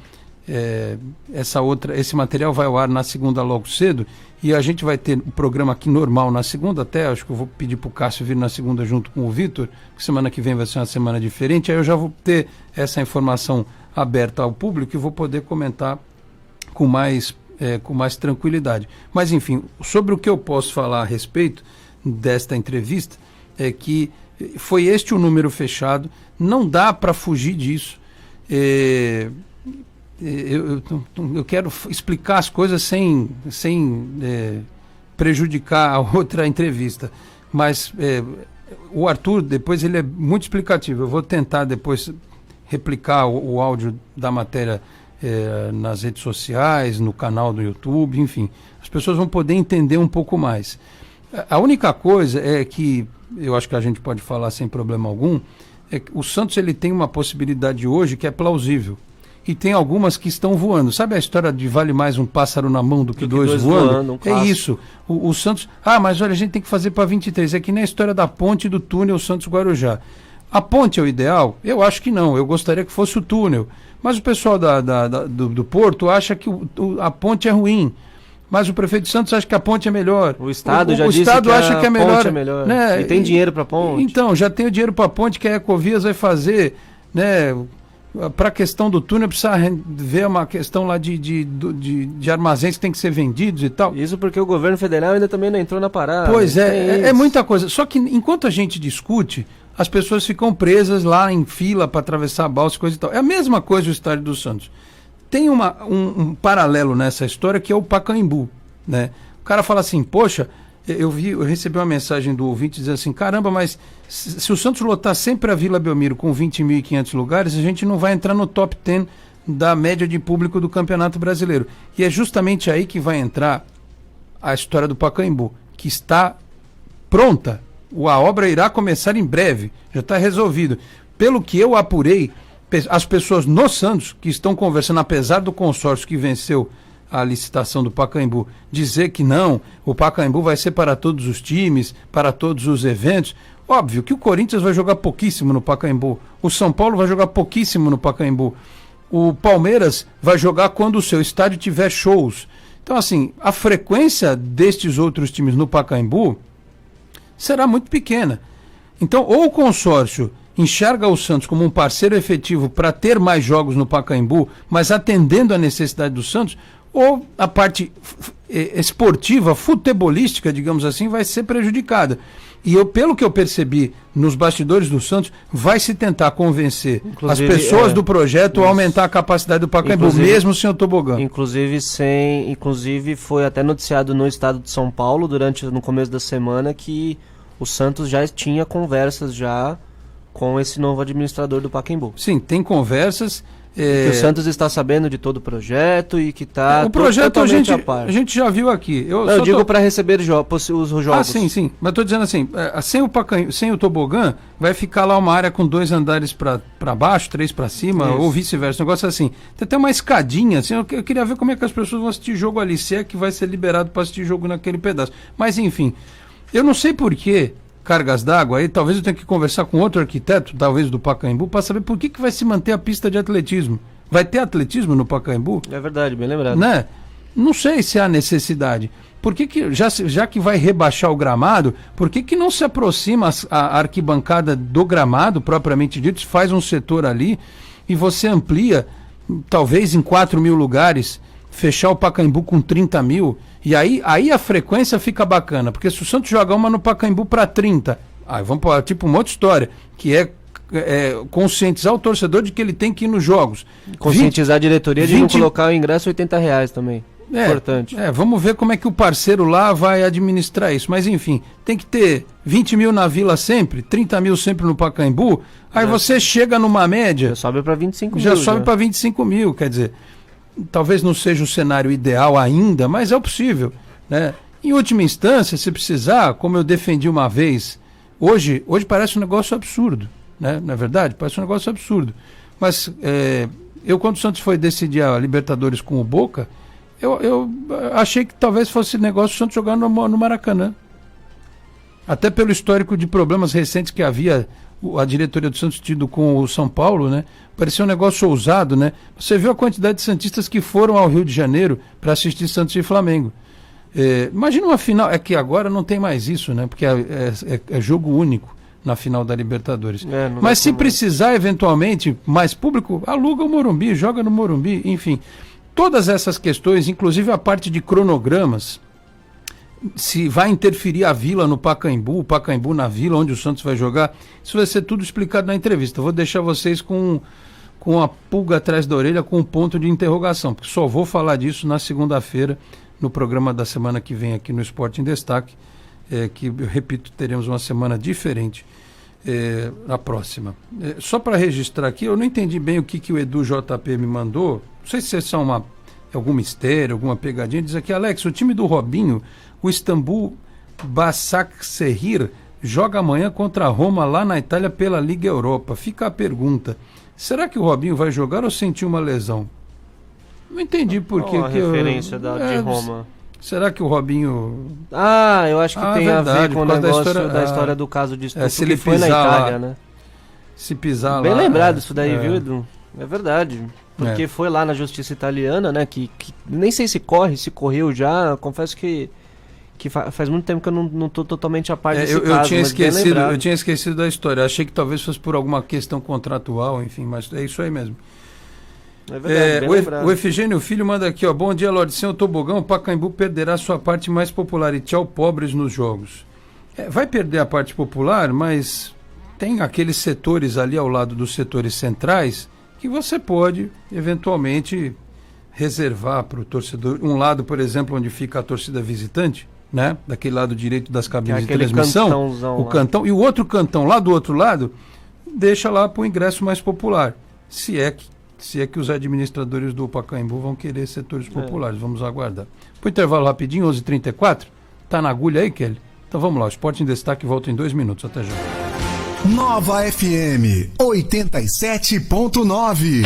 Esse material vai ao ar na segunda logo cedo, e a gente vai ter o programa aqui normal na segunda, até acho que eu vou pedir para o Cássio vir na segunda junto com o Vitor, que semana que vem vai ser uma semana diferente, aí eu já vou ter essa informação aberta ao público e vou poder comentar com mais tranquilidade. Mas enfim, sobre o que eu posso falar a respeito desta entrevista, é que foi este o número fechado, não dá para fugir disso. Eu quero explicar as coisas sem prejudicar a outra entrevista, mas o Arthur depois ele é muito explicativo. Eu vou tentar depois replicar o áudio da matéria nas redes sociais, no canal do YouTube, enfim, as pessoas vão poder entender um pouco mais. A única coisa é que eu acho que a gente pode falar sem problema algum, é que o Santos ele tem uma possibilidade hoje que é plausível. E tem algumas que estão voando. Sabe a história de vale mais um pássaro na mão do que dois voando? É isso. O Santos... mas olha, a gente tem que fazer para 23. É que nem a história da ponte do túnel Santos-Guarujá. A ponte é o ideal? Eu acho que não, eu gostaria que fosse o túnel. Mas o pessoal do Porto acha que a ponte é ruim. Mas o prefeito de Santos acha que a ponte é melhor. O Estado já disse Estado que acha que a ponte é melhor. Né? E tem dinheiro para a ponte. Então, já tem o dinheiro para a ponte que a Ecovias vai fazer, né? Para a questão do túnel, precisa ver uma questão lá de armazéns que tem que ser vendidos e tal. Isso porque o governo federal ainda também não entrou na parada. Pois é muita coisa. Só que enquanto a gente discute, as pessoas ficam presas lá em fila para atravessar a balsa e coisa e tal. É a mesma coisa o estádio do Santos. Tem um paralelo nessa história que é o Pacaembu, né? O cara fala assim, poxa, eu recebi uma mensagem do ouvinte dizendo assim, caramba, mas se o Santos lotar sempre a Vila Belmiro com 20.500 lugares, a gente não vai entrar no top 10 da média de público do Campeonato Brasileiro. E é justamente aí que vai entrar a história do Pacaembu, que está pronta. A obra irá começar em breve, já está resolvido. Pelo que eu apurei, as pessoas no Santos que estão conversando, apesar do consórcio que venceu a licitação do Pacaembu, dizer que não, o Pacaembu vai ser para todos os times, para todos os eventos. Óbvio que o Corinthians vai jogar pouquíssimo no Pacaembu, o São Paulo vai jogar pouquíssimo no Pacaembu, o Palmeiras vai jogar quando o seu estádio tiver shows. Então, assim, a frequência destes outros times no Pacaembu será muito pequena. Então, ou o consórcio enxerga o Santos como um parceiro efetivo para ter mais jogos no Pacaembu, mas atendendo à necessidade do Santos, ou a parte esportiva, futebolística, digamos assim, vai ser prejudicada. E pelo que eu percebi nos bastidores do Santos, vai se tentar convencer as pessoas do projeto a aumentar a capacidade do Pacaembu, mesmo sem o tobogã. Inclusive foi até noticiado no estado de São Paulo, no começo da semana, que o Santos já tinha conversas já com esse novo administrador do Pacaembu. Sim, tem conversas. Que o Santos está sabendo de todo o projeto e que está o projeto a gente já viu aqui. Eu digo para receber os jogos. Ah, sim. Mas estou dizendo assim, sem o tobogã, vai ficar lá uma área com 2 andares para baixo, 3 para cima, ou vice-versa. Um negócio assim. Tem até uma escadinha. Assim, eu queria ver como é que as pessoas vão assistir jogo ali, se é que vai ser liberado para assistir jogo naquele pedaço. Mas enfim, eu não sei por que cargas d'água aí, talvez eu tenha que conversar com outro arquiteto, talvez do Pacaembu, para saber por que vai se manter a pista de atletismo. Vai ter atletismo no Pacaembu? É verdade, bem lembrado. Né? Não sei se há necessidade. Por que já que vai rebaixar o gramado, por que não se aproxima a arquibancada do gramado, propriamente dito, faz um setor ali e você amplia, talvez em 4.000 lugares, fechar o Pacaembu com 30.000, e aí a frequência fica bacana, porque se o Santos jogar uma no Pacaembu para 30, aí vamos para tipo uma outra história, que é conscientizar o torcedor de que ele tem que ir nos jogos. Conscientizar a diretoria de não colocar o ingresso R$80 também. Importante. Vamos ver como é que o parceiro lá vai administrar isso. Mas enfim, tem que ter 20.000 na Vila sempre, 30.000 sempre no Pacaembu, aí você chega numa média... Já sobe para 25.000. Já sobe para 25.000, quer dizer... Talvez não seja o cenário ideal ainda, mas é o possível, né? Em última instância, se precisar, como eu defendi uma vez, hoje parece um negócio absurdo, né? Não é verdade? Parece um negócio absurdo. Mas quando o Santos foi decidir a Libertadores com o Boca, eu achei que talvez fosse negócio o Santos jogar no Maracanã. Até pelo histórico de problemas recentes que havia a diretoria do Santos tido com o São Paulo, né? Parecia um negócio ousado, né? Você viu a quantidade de santistas que foram ao Rio de Janeiro para assistir Santos e Flamengo. Imagina uma final, é que agora não tem mais isso, né? Porque é jogo único na final da Libertadores. Mas se precisar eventualmente mais público, aluga o Morumbi, joga no Morumbi, enfim. Todas essas questões, inclusive a parte de cronogramas, se vai interferir a Vila no Pacaembu, o Pacaembu na Vila, onde o Santos vai jogar, isso vai ser tudo explicado na entrevista. Eu vou deixar vocês com a pulga atrás da orelha, com um ponto de interrogação, porque só vou falar disso na segunda-feira, no programa da semana que vem aqui no Esporte em Destaque, que, eu repito, teremos uma semana diferente na próxima. Só para registrar aqui, eu não entendi bem o que o Edu JP me mandou, não sei se é só algum mistério, alguma pegadinha. Diz aqui, Alex, o time do Robinho, o Istambul Başakşehir, joga amanhã contra a Roma lá na Itália pela Liga Europa. Fica a pergunta, será que o Robinho vai jogar ou sentiu uma lesão? Não entendi por que... a referência de Roma. Será que o Robinho... eu acho que tem a ver com o negócio da história do caso de estupro, se ele que foi na Itália, lá, né? se pisar Bem lá... lembrado isso daí, viu, Edu? É verdade. Porque foi lá na justiça italiana, né, que nem sei se correu já, confesso que faz muito tempo que eu não tô totalmente a par desse caso, eu tinha esquecido da história, achei que talvez fosse por alguma questão contratual, enfim, mas é isso aí mesmo. É verdade, o Efigênio Filho manda aqui, ó, bom dia, Lorde, sem o tobogão, o Pacaembu perderá sua parte mais popular e tchau pobres nos jogos. Vai perder a parte popular, mas tem aqueles setores ali ao lado dos setores centrais que você pode, eventualmente, reservar para o torcedor. Um lado, por exemplo, onde fica a torcida visitante, né? Daquele lado direito das cabines de transmissão, o cantão, e o outro cantão lá do outro lado, deixa lá para o ingresso mais popular. Se é que os administradores do Pacaembu vão querer setores populares, vamos aguardar. Para o intervalo rapidinho, 11h34, tá na agulha aí, Kelly? Então vamos lá, o Esporte em Destaque volta em 2 minutos, até já. Nova FM 87.9.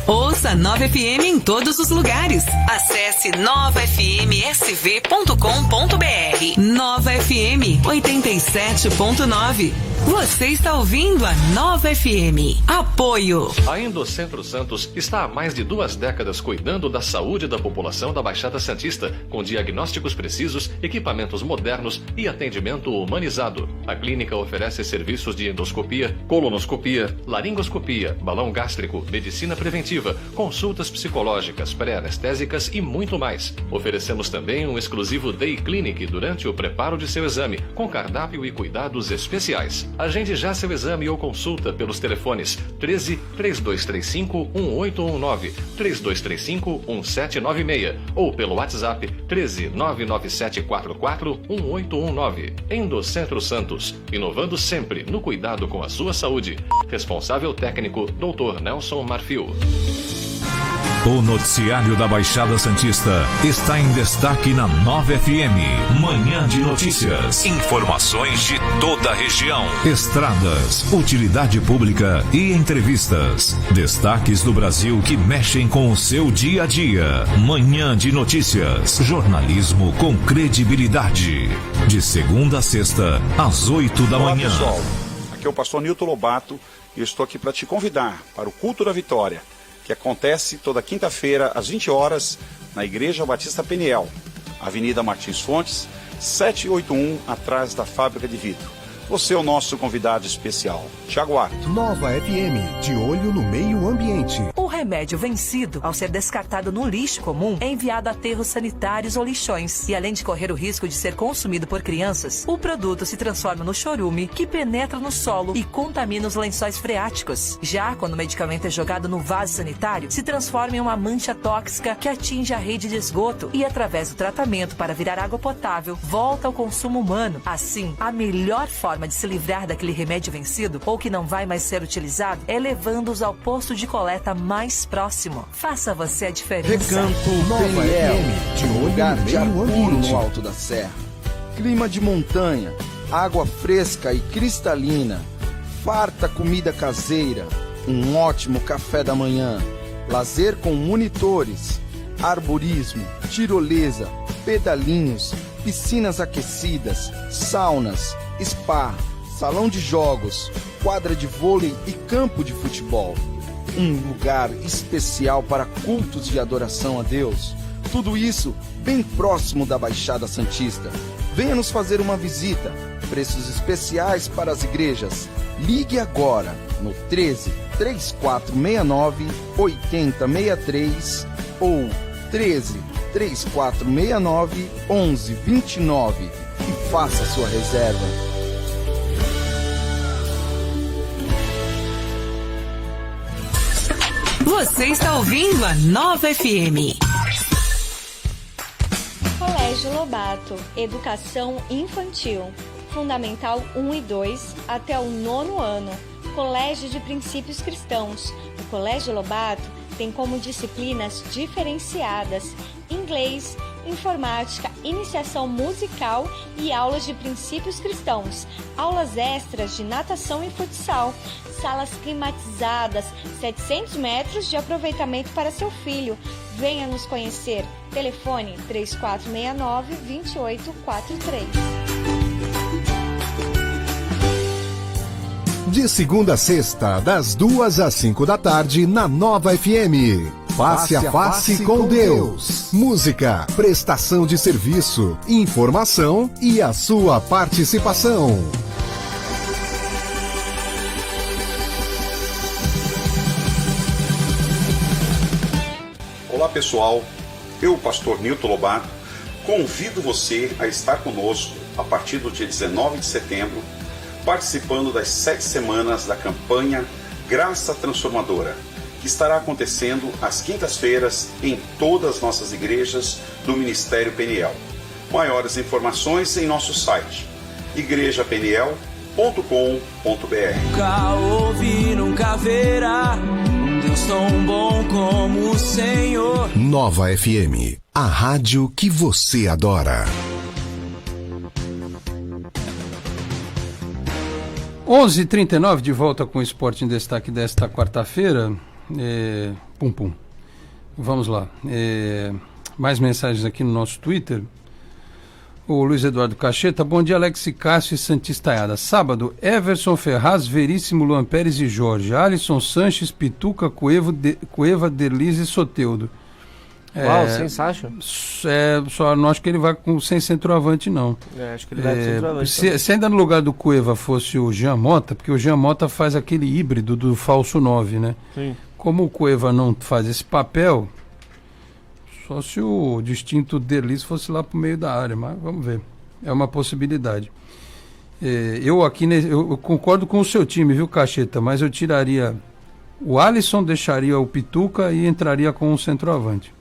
Ouça Nova FM em todos os lugares. Acesse novafmsv.com.br. Nova FM 87.9. Você está ouvindo a Nova FM. Apoio. A Endocentro Santos está há mais de 2 décadas cuidando da saúde da população da Baixada Santista, com diagnósticos precisos, equipamentos modernos e atendimento humanizado. A clínica oferece serviços de endoscopia, colonoscopia, laringoscopia, balão gástrico, medicina preventiva, consultas psicológicas, pré-anestésicas e muito mais. Oferecemos também um exclusivo Day Clinic durante o preparo de seu exame, com cardápio e cuidados especiais. Agende já seu exame ou consulta pelos telefones 13 3235 1819, 3235 1796 ou pelo WhatsApp 13 99744 1819. Endocentro Santos, inovando sempre no cuidado com a sua saúde. Responsável técnico Dr. Nelson Marfil. O noticiário da Baixada Santista está em destaque na Nova FM. Manhã de notícias. Informações de toda a região. Estradas, utilidade pública e entrevistas. Destaques do Brasil que mexem com o seu dia a dia. Manhã de notícias. Jornalismo com credibilidade. De segunda a sexta, às 8 da manhã. Olá, pessoal. Aqui é o pastor Nilton Lobato e eu estou aqui para te convidar para o Culto da Vitória, que acontece toda quinta-feira, às 20 horas, na Igreja Batista Peniel, Avenida Martins Fontes, 781, atrás da Fábrica de Vidro. Você é o nosso convidado especial. Te aguardo. Nova FM, de olho no meio ambiente. O remédio vencido, ao ser descartado no lixo comum, é enviado a aterros sanitários ou lixões. E além de correr o risco de ser consumido por crianças, o produto se transforma no chorume, que penetra no solo e contamina os lençóis freáticos. Já quando o medicamento é jogado no vaso sanitário, se transforma em uma mancha tóxica que atinge a rede de esgoto e, através do tratamento para virar água potável, volta ao consumo humano. Assim, a melhor forma de se livrar daquele remédio vencido ou que não vai mais ser utilizado é levando-os ao posto de coleta mais próximo. Faça você a diferença. Recanto Peniel, um lugar de ar puro no alto da serra. Clima de montanha, água fresca e cristalina, farta comida caseira, um ótimo café da manhã, lazer com monitores, arborismo, tirolesa, pedalinhos, piscinas aquecidas, saunas, spa, salão de jogos, quadra de vôlei e campo de futebol. Um lugar especial para cultos de adoração a Deus. Tudo isso bem próximo da Baixada Santista. Venha nos fazer uma visita. Preços especiais para as igrejas. Ligue agora no 13 3469 8063 ou 13 3469 1129 e faça sua reserva. Você está ouvindo a Nova FM. Colégio Lobato, Educação Infantil, Fundamental 1 e 2 até o 9º ano. Colégio de Princípios Cristãos. O Colégio Lobato tem como disciplinas diferenciadas: inglês, informática, iniciação musical e aulas de princípios cristãos, aulas extras de natação e futsal, salas climatizadas, 700 metros de aproveitamento para seu filho. Venha nos conhecer. Telefone 3469-2843. De segunda a sexta, das 2 às 5 da tarde, na Nova FM. Face a Face com Deus. Música, prestação de serviço, informação e a sua participação. Olá pessoal, eu, pastor Nilton Lobato, convido você a estar conosco a partir do dia 19 de setembro, participando das 7 semanas da campanha Graça Transformadora, que estará acontecendo às quintas-feiras em todas as nossas igrejas do Ministério Peniel. Maiores informações em nosso site, igrejapeniel.com.br. Nunca ouvi, nunca verá um Deus tão bom como o Senhor. Nova FM, a rádio que você adora. 11h39, de volta com o Esporte em Destaque desta quarta-feira. Vamos lá. Mais mensagens aqui no nosso Twitter. O Luiz Eduardo Cacheta. Bom dia, Alex Cássio e Santistaiada. Sábado, Everson Ferraz, Veríssimo, Luan Pérez e Jorge. Alisson Sanches, Pituca, Cueva, Derlize e Soteldo. Uau, sem Sacha? Só não acho que ele vai sem centroavante, não. Acho que ele vai com centroavante. Se ainda no lugar do Cueva fosse o Jean Mota, porque o Jean Mota faz aquele híbrido do falso 9, né? Sim. Como o Cueva não faz esse papel, só se o distinto Derlis fosse lá pro meio da área, mas vamos ver. É uma possibilidade. Eu concordo com o seu time, viu, Cacheta? Mas eu tiraria o Alisson, deixaria o Pituca e entraria com um centroavante.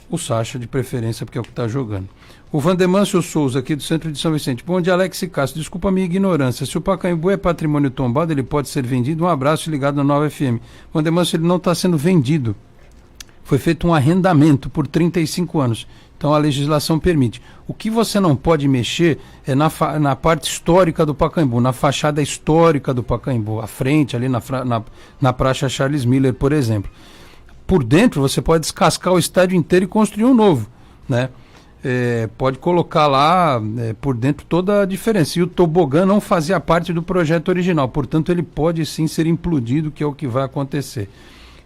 O Sacha, de preferência, porque é o que está jogando. O Vandemâncio Souza, aqui do centro de São Vicente. Bom dia, Alex e Cássio. Desculpa a minha ignorância. Se o Pacaembu é patrimônio tombado, ele pode ser vendido. Um abraço ligado na Nova FM. Vandemâncio, ele não está sendo vendido. Foi feito um arrendamento por 35 anos. Então a legislação permite. O que você não pode mexer é na parte histórica do Pacaembu, na fachada histórica do Pacaembu, à frente, ali na Praça Charles Miller, por exemplo. Por dentro você pode descascar o estádio inteiro e construir um novo, né? Pode colocar lá por dentro toda a diferença. E o tobogã não fazia parte do projeto original, portanto ele pode sim ser implodido, que é o que vai acontecer.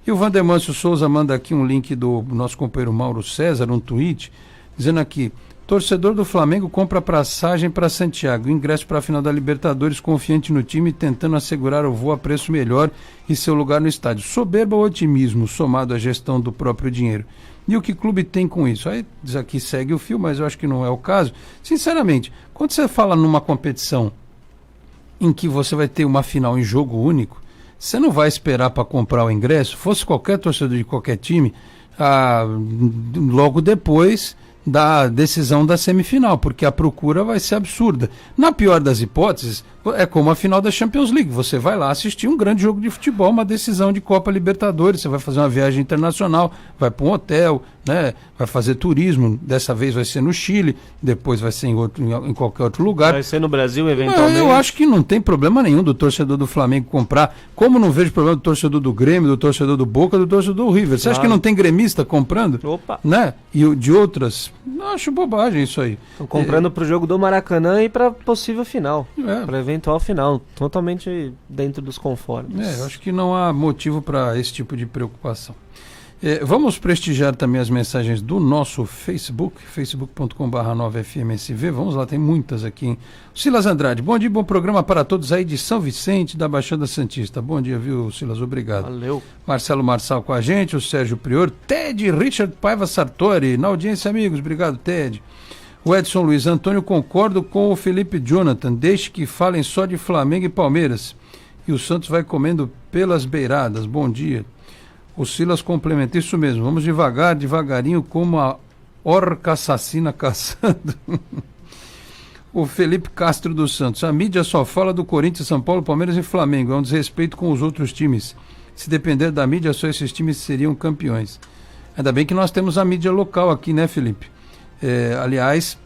E o Vandemâncio Souza manda aqui um link do nosso companheiro Mauro César, um tweet, dizendo aqui: torcedor do Flamengo compra passagem para Santiago, ingresso para a final da Libertadores, confiante no time, tentando assegurar o voo a preço melhor e seu lugar no estádio. Soberba ou otimismo, somado à gestão do próprio dinheiro. E o que o clube tem com isso? Aí diz aqui, segue o fio, mas eu acho que não é o caso. Sinceramente, quando você fala numa competição em que você vai ter uma final em jogo único, você não vai esperar para comprar o ingresso. Fosse qualquer torcedor de qualquer time, logo depois da decisão da semifinal, porque a procura vai ser absurda. Na pior das hipóteses, é como a final da Champions League. Você vai lá assistir um grande jogo de futebol, uma decisão de Copa Libertadores, você vai fazer uma viagem internacional, vai para um hotel, né? Vai fazer turismo, dessa vez vai ser no Chile, depois vai ser em qualquer outro lugar. Vai ser no Brasil, eventualmente. Eu acho que não tem problema nenhum do torcedor do Flamengo comprar, como não vejo problema do torcedor do Grêmio, do torcedor do Boca, do torcedor do River. Você acha que não tem gremista comprando? Opa! Né? E de outras, não acho bobagem isso aí. Estão comprando pro jogo do Maracanã e para possível final, para eventual final, totalmente dentro dos conformes. Eu acho que não há motivo para esse tipo de preocupação. Vamos prestigiar também as mensagens do nosso Facebook, facebook.com/9fmsv. Vamos lá, tem muitas aqui, hein? Silas Andrade, bom dia, bom programa para todos aí de São Vicente, da Baixada Santista. Bom dia, viu, Silas? Obrigado. Valeu. Marcelo Marçal com a gente, o Sérgio Prior, Ted Richard Paiva Sartori, na audiência, amigos. Obrigado, Ted. O Edson Luiz Antônio, concordo com o Felipe Jonathan, deixe que falem só de Flamengo e Palmeiras. E o Santos vai comendo pelas beiradas. Bom dia. O Silas complementa, isso mesmo, vamos devagarinho, como a orca assassina caçando. O Felipe Castro dos Santos, a mídia só fala do Corinthians, São Paulo, Palmeiras e Flamengo, é um desrespeito com os outros times. Se depender da mídia, só esses times seriam campeões. Ainda bem que nós temos a mídia local aqui, né, Felipe? Aliás,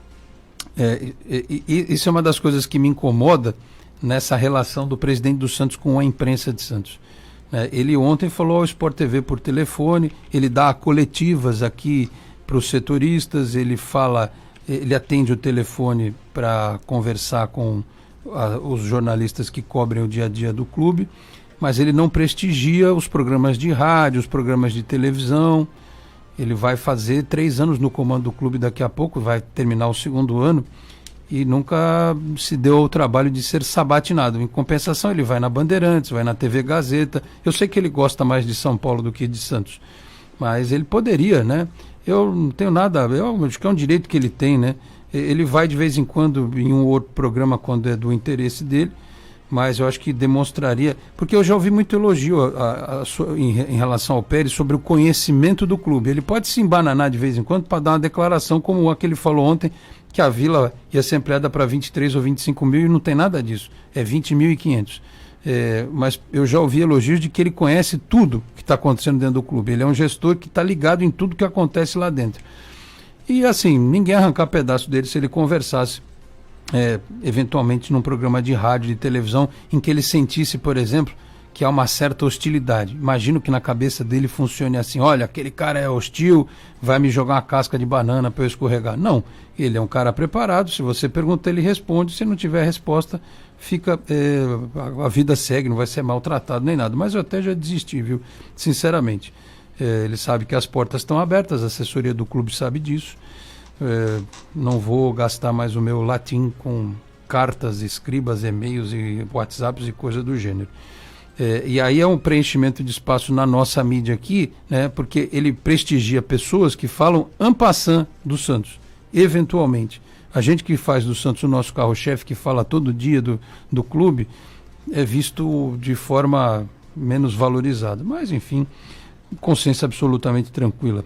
isso é uma das coisas que me incomoda nessa relação do presidente do Santos com a imprensa de Santos. Ele ontem falou ao Sport TV por telefone, ele dá coletivas aqui para os setoristas, ele atende o telefone para conversar com os jornalistas que cobrem o dia a dia do clube, mas ele não prestigia os programas de rádio, os programas de televisão. Ele vai fazer 3 anos no comando do clube daqui a pouco, vai terminar o 2º ano, e nunca se deu ao trabalho de ser sabatinado. Em compensação, ele vai na Bandeirantes, vai na TV Gazeta. Eu sei que ele gosta mais de São Paulo do que de Santos, mas ele poderia, né? Eu não tenho nada, eu acho que é um direito que ele tem, né? Ele vai de vez em quando em um outro programa quando é do interesse dele, mas eu acho que demonstraria, porque eu já ouvi muito elogio em relação ao Pérez sobre o conhecimento do clube. Ele pode se embananar de vez em quando para dar uma declaração como a que ele falou ontem, que a Vila ia ser ampliada para 23 ou 25 mil, e não tem nada disso, é 20.500. Mas eu já ouvi elogios de que ele conhece tudo que está acontecendo dentro do clube. Ele é um gestor que está ligado em tudo que acontece lá dentro. E assim, ninguém arrancar pedaço dele se ele conversasse eventualmente num programa de rádio, de televisão, em que ele sentisse, por exemplo, que há uma certa hostilidade. Imagino que na cabeça dele funcione assim: olha, aquele cara é hostil, vai me jogar uma casca de banana para eu escorregar. Não, ele é um cara preparado, se você pergunta ele responde, se não tiver resposta, fica, a vida segue, não vai ser maltratado nem nada. Mas eu até já desisti, viu, sinceramente. Ele sabe que as portas estão abertas, a assessoria do clube sabe disso. Não vou gastar mais o meu latim com cartas, escribas, e-mails e WhatsApps e coisa do gênero. E aí é um preenchimento de espaço na nossa mídia aqui, né, porque ele prestigia pessoas que falam en passant do Santos, eventualmente. A gente que faz do Santos o nosso carro-chefe, que fala todo dia do clube, é visto de forma menos valorizada. Mas, enfim, consciência absolutamente tranquila.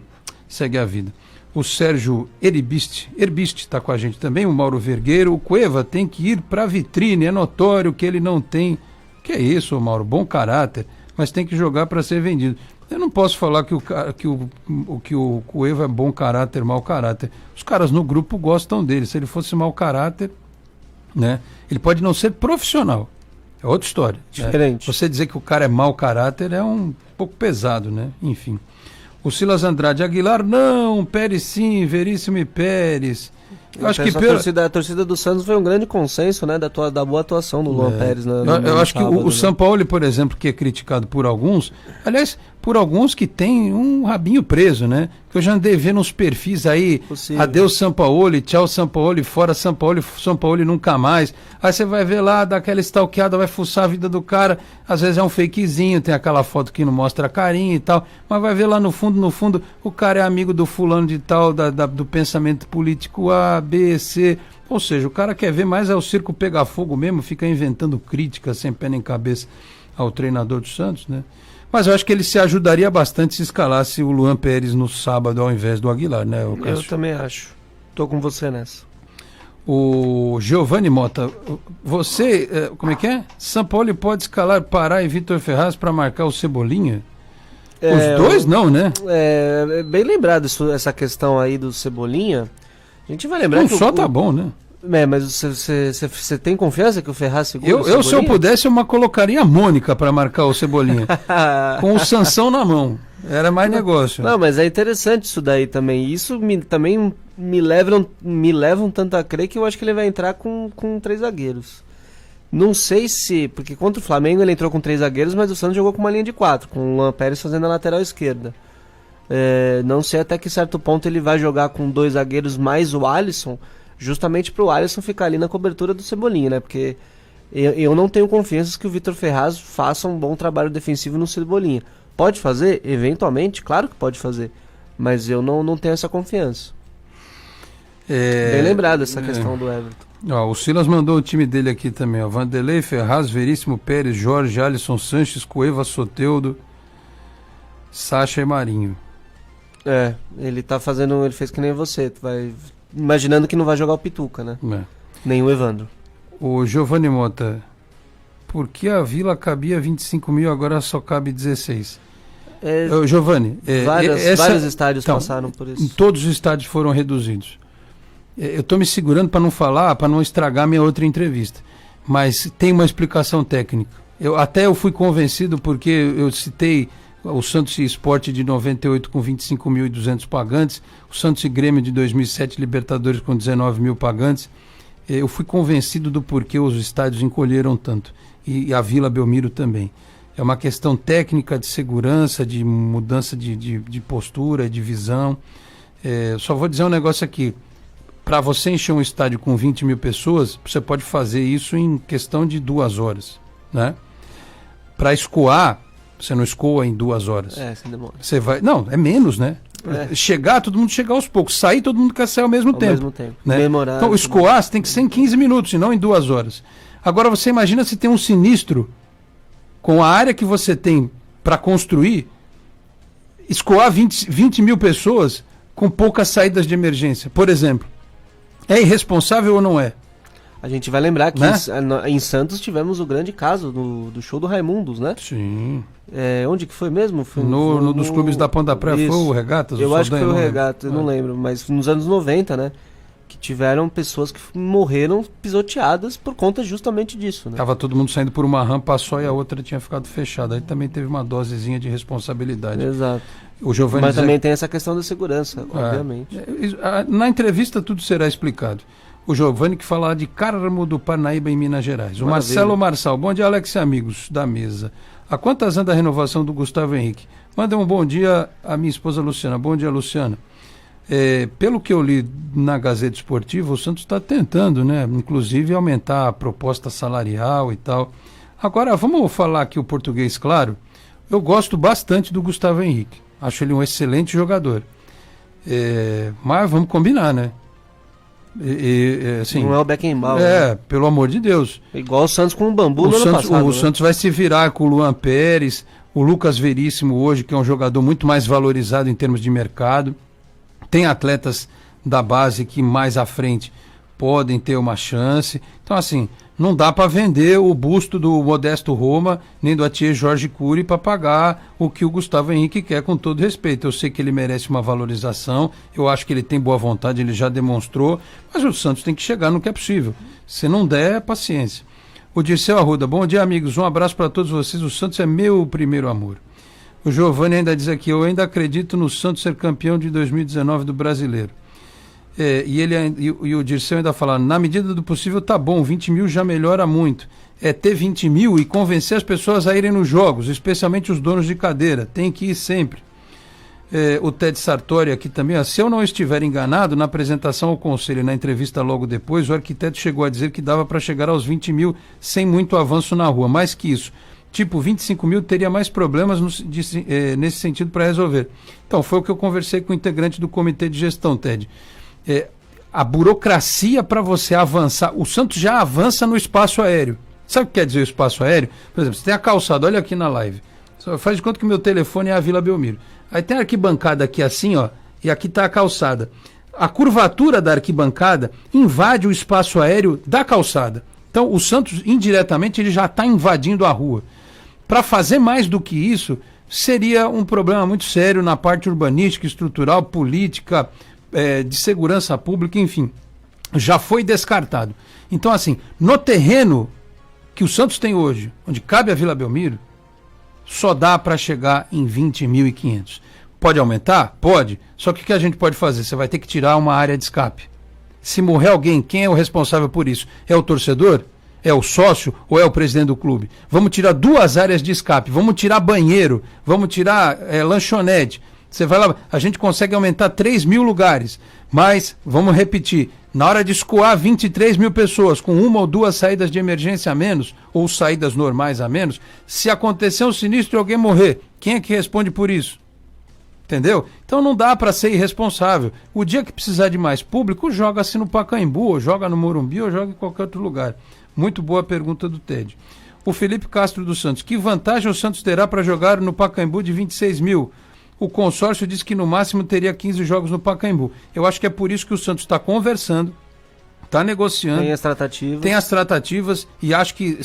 Segue a vida. O Sérgio Herbiste está com a gente também, o Mauro Vergueiro. O Cueva tem que ir para a vitrine, é notório que ele não tem... Que é isso, Mauro? Bom caráter, mas tem que jogar para ser vendido. Eu não posso falar que o Cueva é bom caráter, mau caráter. Os caras no grupo gostam dele. Se ele fosse mau caráter, né, ele pode não ser profissional. É outra história. Diferente. Né? Você dizer que o cara é mau caráter é um pouco pesado, né? Enfim. O Silas Andrade Aguilar, não, Pérez sim, Veríssimo e Pérez. Eu acho que a torcida do Santos foi um grande consenso, né, da boa atuação do Luan Pérez. Eu acho sábado, que o Sampaoli, por exemplo, que é criticado por alguns, aliás, por alguns que tem um rabinho preso, né? Que eu já andei vendo uns perfis aí, possível. Adeus Sampaoli, tchau Sampaoli, fora Sampaoli nunca mais. Aí você vai ver lá, dá aquela stalkeada, vai fuçar a vida do cara, às vezes é um fakezinho, tem aquela foto que não mostra a carinha e tal, mas vai ver lá no fundo, o cara é amigo do fulano de tal, do pensamento político A, B, C... Ou seja, o cara quer ver mais o circo pegar fogo mesmo, fica inventando críticas sem pé nem cabeça ao treinador do Santos, né? Mas eu acho que ele se ajudaria bastante se escalasse o Luan Pérez no sábado ao invés do Aguilar, né, Cássio? Eu também acho. Tô com você nessa. O Giovanni Mota, você, como é que é? Sampaoli pode escalar Pará e Vitor Ferraz para marcar o Cebolinha? Os dois não, né? É bem lembrado essa questão aí do Cebolinha. A gente vai lembrar que só tá bom, né? Mas você tem confiança que o Ferraz segura o Cebolinha? Se eu pudesse, eu colocaria a Mônica para marcar o Cebolinha. Com o Sansão na mão. Era mais negócio. Não, mas é interessante isso daí também. Isso também me leva um tanto a crer que eu acho que ele vai entrar com 3 zagueiros. Não sei se... Porque contra o Flamengo ele entrou com 3 zagueiros, mas o Santos jogou com uma linha de 4, com o Luan Pérez fazendo a lateral esquerda. Não sei até que certo ponto ele vai jogar com 2 zagueiros mais o Alisson, justamente para o Alisson ficar ali na cobertura do Cebolinha, né? Porque eu não tenho confiança que o Vitor Ferraz faça um bom trabalho defensivo no Cebolinha. Pode fazer? Eventualmente, claro que pode fazer. Mas eu não tenho essa confiança. Bem lembrado essa questão do Everton. O Silas mandou o time dele aqui também. Vanderlei, Ferraz, Veríssimo, Pérez, Jorge, Alisson, Sanches, Cueva, Soteldo, Sacha e Marinho. Ele tá fazendo... Ele fez que nem você. Tu vai imaginando que não vai jogar o Pituca, né? Nem o Evandro. O Giovanni Mota, por que a Vila cabia 25 mil, agora só cabe 16? Giovanni, vários estádios passaram por isso. Todos os estádios foram reduzidos. Eu estou me segurando para não falar, para não estragar minha outra entrevista. Mas tem uma explicação técnica. Eu fui convencido porque eu citei o Santos e Sport de 98 com 25.200 pagantes, o Santos e Grêmio de 2007 Libertadores com 19 mil pagantes. eu fui convencido do porquê os estádios encolheram tanto. E a Vila Belmiro também. É uma questão técnica, de segurança, de mudança de postura, de visão. Só vou dizer um negócio aqui. Para você encher um estádio com 20 mil pessoas, você pode fazer isso em questão de 2 horas. Né? Para escoar, você não escoa em 2 horas. Você demora. Você vai... Não, é menos, né? Chegar, todo mundo chegar aos poucos. Sair, todo mundo quer sair ao mesmo tempo. Né? Então, escoar, você tem que ser em 15 minutos, e não em 2 horas. Agora, você imagina se tem um sinistro com a área que você tem para construir, escoar 20 mil pessoas com poucas saídas de emergência, por exemplo. É irresponsável ou não é? A gente vai lembrar que em Santos tivemos o grande caso do show do Raimundos, né? Sim. Onde que foi mesmo? Foi no dos clubes da Ponta da Praia, foi o Regatas? Eu acho que foi o Regatas, não lembro, mas nos anos 90, né? Que tiveram pessoas que morreram pisoteadas por conta justamente disso, né? Tava todo mundo saindo por uma rampa só e a outra tinha ficado fechada. Aí também teve uma dosezinha de responsabilidade. Exato. O Giovanni Mas também tem essa questão da segurança, obviamente. Na entrevista tudo será explicado. O Giovanni que fala de Carmo do Parnaíba, em Minas Gerais. O Marcelo Marçal. Bom dia, Alex e amigos da mesa. Há quantas anda a renovação do Gustavo Henrique? Manda um bom dia à minha esposa Luciana. Bom dia, Luciana. Pelo que eu li na Gazeta Esportiva, o Santos está tentando, né? Inclusive aumentar a proposta salarial e tal. Agora, vamos falar aqui o português claro. Eu gosto bastante do Gustavo Henrique. Acho ele um excelente jogador. Mas vamos combinar, né? Assim, não é o Beckenbauer. Pelo amor de Deus. Igual o Santos com o Bambu no ano passado. O Santos vai se virar com o Luan Pérez, o Lucas Veríssimo hoje, que é um jogador muito mais valorizado em termos de mercado. Tem atletas da base que mais à frente podem ter uma chance. Então, assim, não dá para vender o busto do Modesto Roma, nem do Atier Jorge Cury para pagar o que o Gustavo Henrique quer, com todo respeito. Eu sei que ele merece uma valorização, eu acho que ele tem boa vontade, ele já demonstrou, mas o Santos tem que chegar no que é possível. Se não der, paciência. O Dirceu Arruda, bom dia, amigos, um abraço para todos vocês, o Santos é meu primeiro amor. O Giovanni ainda diz aqui, eu ainda acredito no Santos ser campeão de 2019 do Brasileiro. E o Dirceu ainda fala, na medida do possível tá bom, 20 mil já melhora muito. Ter 20 mil e convencer as pessoas a irem nos jogos, especialmente os donos de cadeira, tem que ir sempre. O Ted Sartori aqui também, se eu não estiver enganado, na apresentação ao Conselho, na entrevista logo depois, o arquiteto chegou a dizer que dava para chegar aos 20 mil sem muito avanço na rua, mais que isso. Tipo, 25 mil teria mais problemas nesse sentido para resolver. Então, foi o que eu conversei com o integrante do comitê de gestão, Ted. A burocracia para você avançar, o Santos já avança no espaço aéreo. Sabe o que quer dizer o espaço aéreo? Por exemplo, você tem a calçada, olha aqui na live. Faz de conta que o meu telefone é a Vila Belmiro. Aí tem a arquibancada aqui assim, ó, e aqui está a calçada. A curvatura da arquibancada invade o espaço aéreo da calçada. Então, o Santos, indiretamente, ele já está invadindo a rua. Para fazer mais do que isso, seria um problema muito sério na parte urbanística, estrutural, política, de segurança pública, enfim. Já foi descartado. Então, assim, no terreno que o Santos tem hoje, onde cabe a Vila Belmiro, só dá para chegar em 20.500. Pode aumentar? Pode. Só que o que a gente pode fazer? Você vai ter que tirar uma área de escape. Se morrer alguém, quem é o responsável por isso? É o torcedor? É o sócio ou é o presidente do clube? Vamos tirar 2 áreas de escape, vamos tirar banheiro, vamos tirar lanchonete. Você vai lá, a gente consegue aumentar 3 mil lugares, mas, vamos repetir, na hora de escoar 23 mil pessoas com 1 ou 2 saídas de emergência a menos, ou saídas normais a menos, se acontecer um sinistro e alguém morrer, quem é que responde por isso? Entendeu? Então não dá para ser irresponsável. O dia que precisar de mais público, joga-se no Pacaembu, ou joga no Morumbi, ou joga em qualquer outro lugar. Muito boa pergunta do Ted. O Felipe Castro dos Santos. Que vantagem o Santos terá para jogar no Pacaembu de 26 mil? O consórcio diz que no máximo teria 15 jogos no Pacaembu. Eu acho que é por isso que o Santos está conversando, está negociando. Tem as tratativas. E acho que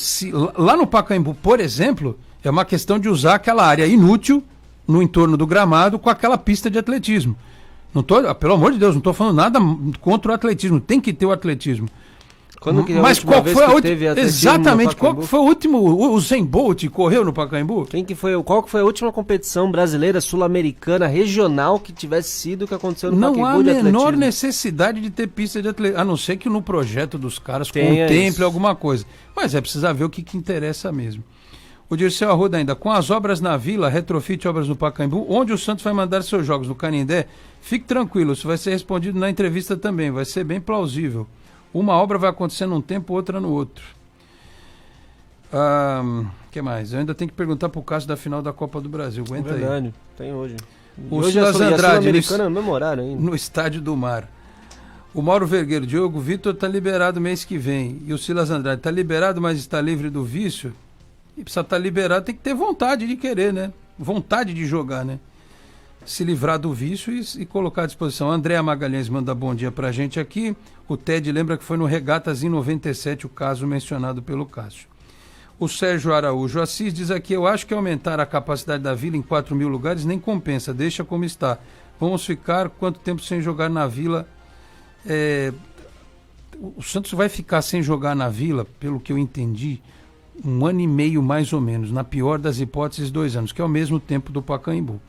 lá no Pacaembu, por exemplo, é uma questão de usar aquela área inútil no entorno do gramado com aquela pista de atletismo. Pelo amor de Deus, não estou falando nada contra o atletismo. Tem que ter o atletismo. Mas qual foi a última? Exatamente, qual foi o último? O Usain Bolt correu no Pacaembu? Qual que foi a última competição brasileira, sul-americana, regional que tivesse sido o que aconteceu no Pacaembu de atletismo? Não há a menor necessidade de ter pista de atletismo, a não ser que no projeto dos caras contemple alguma coisa. Mas é preciso ver o que interessa mesmo. O Dirceu Arruda ainda, com as obras na Vila, retrofit obras no Pacaembu, onde o Santos vai mandar seus jogos no Canindé, fique tranquilo, isso vai ser respondido na entrevista também, vai ser bem plausível. Uma obra vai acontecer num tempo, outra no outro. Que mais? Eu ainda tenho que perguntar pro caso da final da Copa do Brasil. Aguenta aí. Tem hoje. O Silas Andrade, no mesmo horário ainda. No Estádio do Mar. O Mauro Vergueiro, Diogo Vitor tá liberado mês que vem. E o Silas Andrade tá liberado, mas está livre do vício. E precisa estar liberado, tem que ter vontade de querer, né? Vontade de jogar, né? Se livrar do vício e colocar à disposição. A Andréa Magalhães manda bom dia pra gente aqui. O Ted lembra que foi no Regatas em 97 o caso mencionado pelo Cássio. O Sérgio Araújo Assis diz aqui, eu acho que aumentar a capacidade da Vila em 4 mil lugares nem compensa, deixa como está. Vamos ficar quanto tempo sem jogar na Vila? O Santos vai ficar sem jogar na Vila, pelo que eu entendi, 1 ano e meio mais ou menos, na pior das hipóteses 2 anos, que é o mesmo tempo do Pacaembu.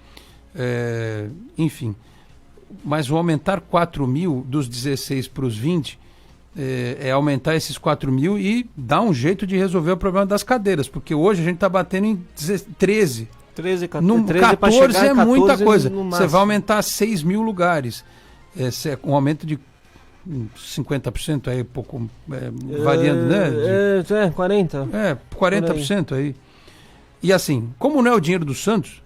Enfim, mas o aumentar 4 mil dos 16 para os 20 é aumentar esses 4 mil e dar um jeito de resolver o problema das cadeiras, porque hoje a gente está batendo em 13. 13, 14 é muita coisa. Você vai aumentar 6 mil lugares. Um aumento de 50% aí, pouco variando, né? 40. 40% aí. E assim, como não é o dinheiro do Santos,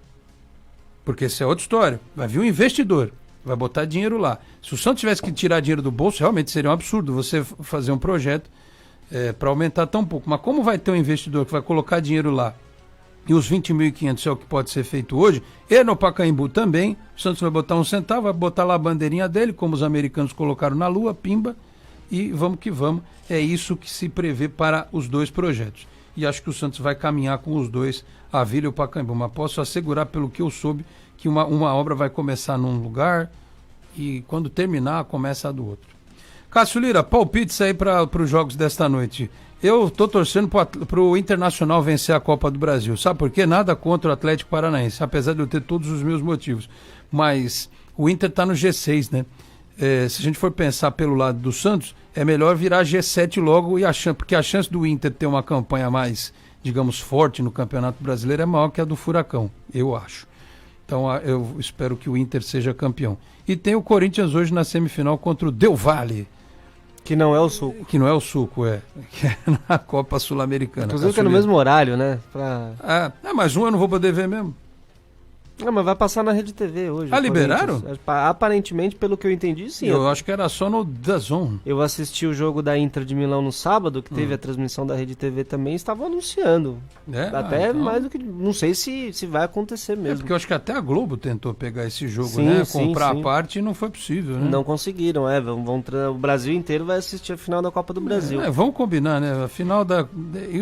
porque essa é outra história, vai vir um investidor, vai botar dinheiro lá. Se o Santos tivesse que tirar dinheiro do bolso, realmente seria um absurdo você fazer um projeto para aumentar tão pouco. Mas como vai ter um investidor que vai colocar dinheiro lá, e os 20.500 é o que pode ser feito hoje, e no Pacaembu também, o Santos vai botar 1 centavo, vai botar lá a bandeirinha dele, como os americanos colocaram na Lua, pimba, e vamos que vamos. É isso que se prevê para os 2 projetos. E acho que o Santos vai caminhar com os 2, a Vila e o Pacaembu. Mas posso assegurar, pelo que eu soube, que uma obra vai começar num lugar e quando terminar, começa a do outro. Cássio Lira, palpites aí para os jogos desta noite. Eu estou torcendo para o Internacional vencer a Copa do Brasil. Sabe por quê? Nada contra o Atlético Paranaense, apesar de eu ter todos os meus motivos. Mas o Inter está no G6, né? Se a gente for pensar pelo lado do Santos, é melhor virar G7 logo, porque a chance do Inter ter uma campanha mais, digamos, forte no Campeonato Brasileiro é maior que a do Furacão, eu acho. Então eu espero que o Inter seja campeão. E tem o Corinthians hoje na semifinal contra o Del Valle. Que não é o Suco. Que não é o Suco, que é na Copa Sul-Americana. Inclusive que é no mesmo horário, né? Mas eu não vou poder ver mesmo. Não, mas vai passar na Rede TV hoje. Liberaram? Aparentemente, pelo que eu entendi, sim. Eu acho que era só no DAZN. Eu assisti o jogo da Inter de Milão no sábado, que teve a transmissão da Rede TV também, estavam anunciando. Então... mais do que... Não sei se vai acontecer mesmo. Porque eu acho que até a Globo tentou pegar esse jogo, né? Comprar a parte e não foi possível, né? Não conseguiram, o Brasil inteiro vai assistir a final da Copa do Brasil. Vamos combinar, né? A final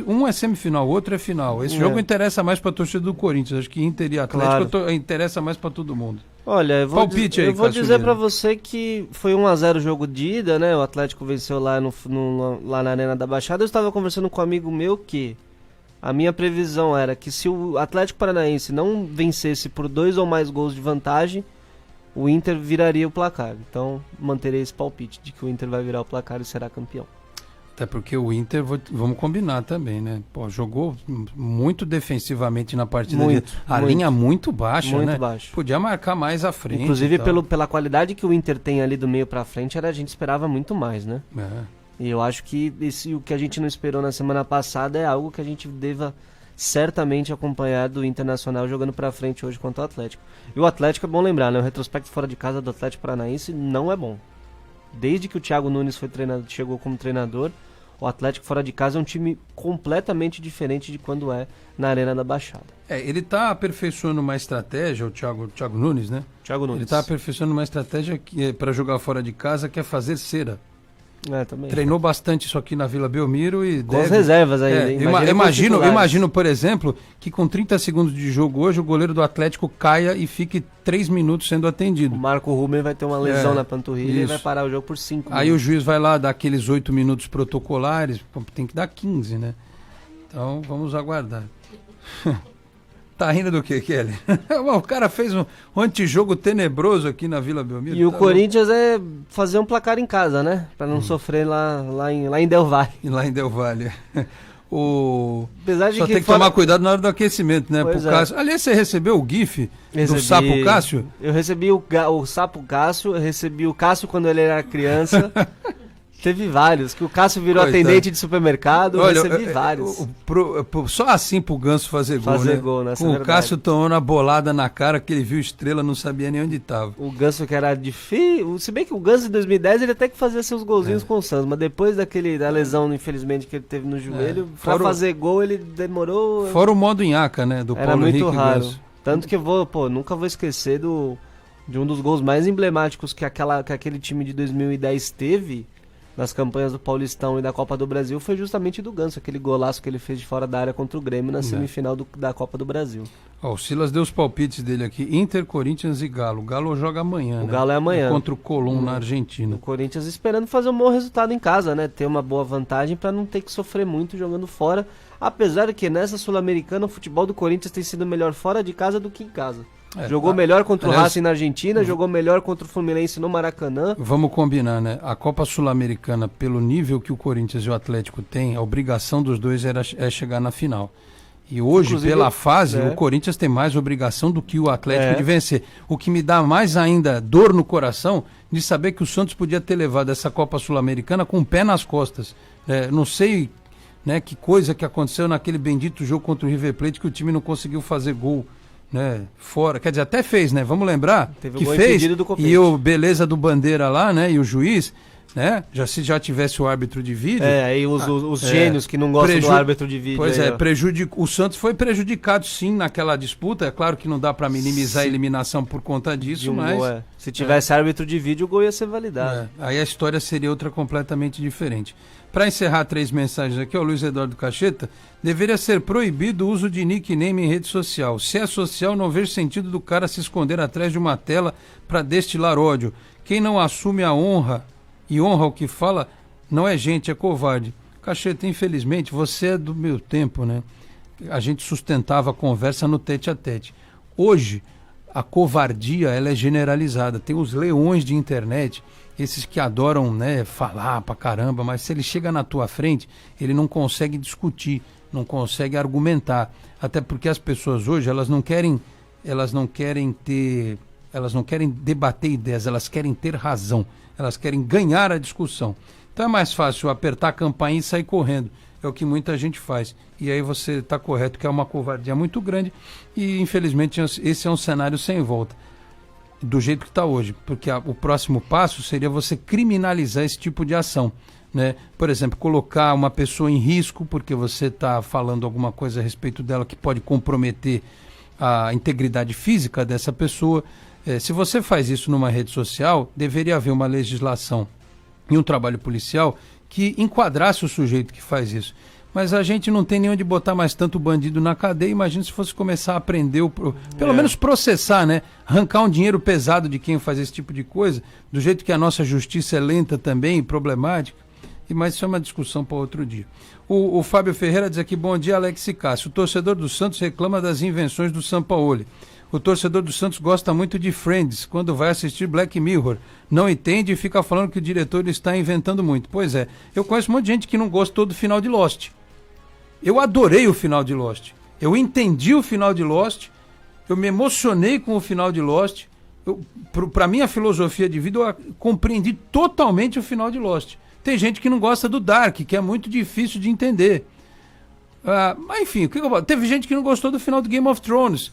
um é semifinal, o outro é final. Esse jogo interessa mais pra torcida do Corinthians. Acho que Inter e Atlético interessa mais pra todo mundo. Olha, eu vou dizer pra você que foi 1-0 o jogo de ida, né? O Atlético venceu lá, lá na Arena da Baixada. Eu estava conversando com um amigo meu que a minha previsão era que se o Atlético Paranaense não vencesse por 2 ou mais gols de vantagem, o Inter viraria o placar. Então, manterei esse palpite de que o Inter vai virar o placar e será campeão. Até porque o Inter, vamos combinar também, né? Jogou muito defensivamente na partida. Linha muito baixa, né? Podia marcar mais à frente. Inclusive, pela qualidade que o Inter tem ali do meio pra frente, a gente esperava muito mais, né? E eu acho que o que a gente não esperou na semana passada é algo que a gente deva certamente acompanhar do Internacional jogando pra frente hoje contra o Atlético. E o Atlético é bom lembrar, né? O retrospecto fora de casa do Atlético Paranaense não é bom. Desde que o Thiago Nunes chegou como treinador, o Atlético fora de casa é um time completamente diferente de quando é na Arena da Baixada. Ele está aperfeiçoando uma estratégia, o Thiago Nunes, né? Thiago Nunes. Ele está aperfeiçoando uma estratégia para jogar fora de casa, que é fazer cera. Treinou bastante isso aqui na Vila Belmiro e com as reservas ainda. Imagino, por exemplo, que com 30 segundos de jogo hoje, o goleiro do Atlético caia e fique 3 minutos sendo atendido. O Marco Ruben vai ter uma lesão na panturrilha e vai parar o jogo por 5 minutos. Aí o juiz vai lá dar aqueles 8 minutos protocolares, tem que dar 15, né? Então, vamos aguardar. Tá rindo do que, Kelly? O cara fez um antijogo tenebroso aqui na Vila Belmiro. E o Corinthians é fazer um placar em casa, né? Pra não sofrer lá em Del Valle. Lá em Del Valle. Apesar de Só tem que tomar cuidado na hora do aquecimento, né? Pois pro Cássio. Aliás, você recebeu o GIF do Sapo Cássio? Eu recebi o Sapo Cássio, eu recebi o Cássio quando ele era criança. Teve vários, que o Cássio virou atendente de supermercado. Olha, eu recebi vários. Só assim pro Ganso fazer gol, né? Com o Cássio tomando a bolada na cara, que ele viu estrela, não sabia nem onde estava. O Ganso que era difícil. Se bem que o Ganso em 2010 ele até que fazia seus golzinhos com o Santos, mas depois da lesão, infelizmente, que ele teve no joelho, pra fazer gol ele demorou. Fora o modo Inhaca, né? Do era Paulo muito Henrique raro. Ganso. Tanto que eu nunca vou esquecer de um dos gols mais emblemáticos que aquele time de 2010 teve. Nas campanhas do Paulistão e da Copa do Brasil foi justamente do Ganso, aquele golaço que ele fez de fora da área contra o Grêmio na semifinal da Copa do Brasil. O Silas deu os palpites dele aqui: Inter, Corinthians e Galo. O Galo joga amanhã, O Galo é amanhã. Contra o Colón na Argentina. O Corinthians esperando fazer um bom resultado em casa, né? Ter uma boa vantagem para não ter que sofrer muito jogando fora. Apesar de que nessa Sul-Americana o futebol do Corinthians tem sido melhor fora de casa do que em casa. Jogou melhor contra o Racing na Argentina, jogou melhor contra o Fluminense no Maracanã. Vamos combinar, né? A Copa Sul-Americana, pelo nível que o Corinthians e o Atlético têm, a obrigação dos dois é chegar na final. E hoje, inclusive, pela fase, o Corinthians tem mais obrigação do que o Atlético de vencer. O que me dá mais ainda dor no coração de saber que o Santos podia ter levado essa Copa Sul-Americana com o pé nas costas. Não sei, né, que coisa que aconteceu naquele bendito jogo contra o River Plate que o time não conseguiu fazer gol. Né, fora, quer dizer, até fez, né? Vamos lembrar que fez, e o beleza do Bandeira lá, né? E o juiz, né? Se já tivesse o árbitro de vídeo. Aí os gênios que não gostam do árbitro de vídeo. Pois o Santos foi prejudicado sim naquela disputa. É claro que não dá para minimizar a eliminação por conta disso, mas. Se tivesse árbitro de vídeo, o gol ia ser validado. Aí a história seria outra completamente diferente. Para encerrar 3 mensagens aqui, o Luiz Eduardo Cacheta: deveria ser proibido o uso de nickname em rede social. Se é social, não vejo sentido do cara se esconder atrás de uma tela para destilar ódio. Quem não assume a honra e honra o que fala, não é gente, é covarde. Cacheta, infelizmente, você é do meu tempo, né? A gente sustentava a conversa no tete-a-tete. Hoje, a covardia, ela é generalizada. Tem os leões de internet, esses que adoram, né, falar pra caramba, mas se ele chega na tua frente, ele não consegue discutir, não consegue argumentar. Até porque as pessoas hoje, elas não querem debater ideias, elas querem ter razão, elas querem ganhar a discussão. Então é mais fácil apertar a campainha e sair correndo. É o que muita gente faz. E aí você está correto que é uma covardia muito grande e, infelizmente, esse é um cenário sem volta, do jeito que está hoje. Porque o próximo passo seria você criminalizar esse tipo de ação, né? Por exemplo, colocar uma pessoa em risco porque você está falando alguma coisa a respeito dela que pode comprometer a integridade física dessa pessoa. Se você faz isso numa rede social, deveria haver uma legislação e um trabalho policial que enquadrasse o sujeito que faz isso. Mas a gente não tem nem onde botar mais tanto bandido na cadeia. Imagina se fosse começar a prender, pelo menos processar, né? Arrancar um dinheiro pesado de quem faz esse tipo de coisa, do jeito que a nossa justiça é lenta também, problemática. Mas isso é uma discussão para outro dia. O Fábio Ferreira diz aqui: bom dia, Alex e Cássio. O torcedor do Santos reclama das invenções do Sampaoli. O torcedor do Santos gosta muito de Friends, quando vai assistir Black Mirror. Não entende e fica falando que o diretor está inventando muito. Pois é, eu conheço um monte de gente que não gostou do final de Lost. Eu adorei o final de Lost. Eu entendi o final de Lost. Eu me emocionei com o final de Lost. Para minha filosofia de vida, eu compreendi totalmente o final de Lost. Tem gente que não gosta do Dark, que é muito difícil de entender. Mas enfim, teve gente que não gostou do final do Game of Thrones.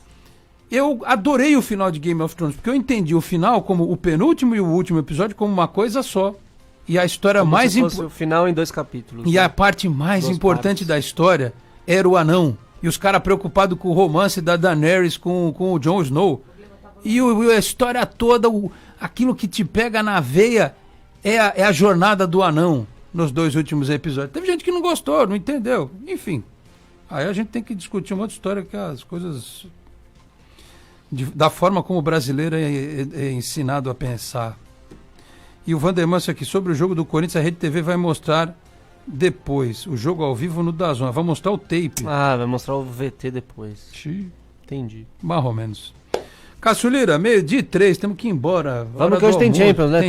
Eu adorei o final de Game of Thrones, porque eu entendi o final como o penúltimo e o último episódio como uma coisa só. E a história como mais importante. O final em 2 capítulos. E a parte mais importante da história era o anão. E os caras preocupados com o romance da Daenerys com o Jon Snow. E a história toda, aquilo que te pega na veia, é a jornada do anão nos 2 últimos episódios. Teve gente que não gostou, não entendeu. Enfim, aí a gente tem que discutir uma outra história, que as coisas... da forma como o brasileiro é ensinado a pensar. E o Vandermanso aqui, sobre o jogo do Corinthians, a Rede TV vai mostrar depois, o jogo ao vivo no DAZN. Vai mostrar o tape. Ah, vai mostrar o VT depois. Entendi. Mais ou menos. Cássio Lira, 12:03, temos que ir embora. Vamos que hoje tem Champions, né?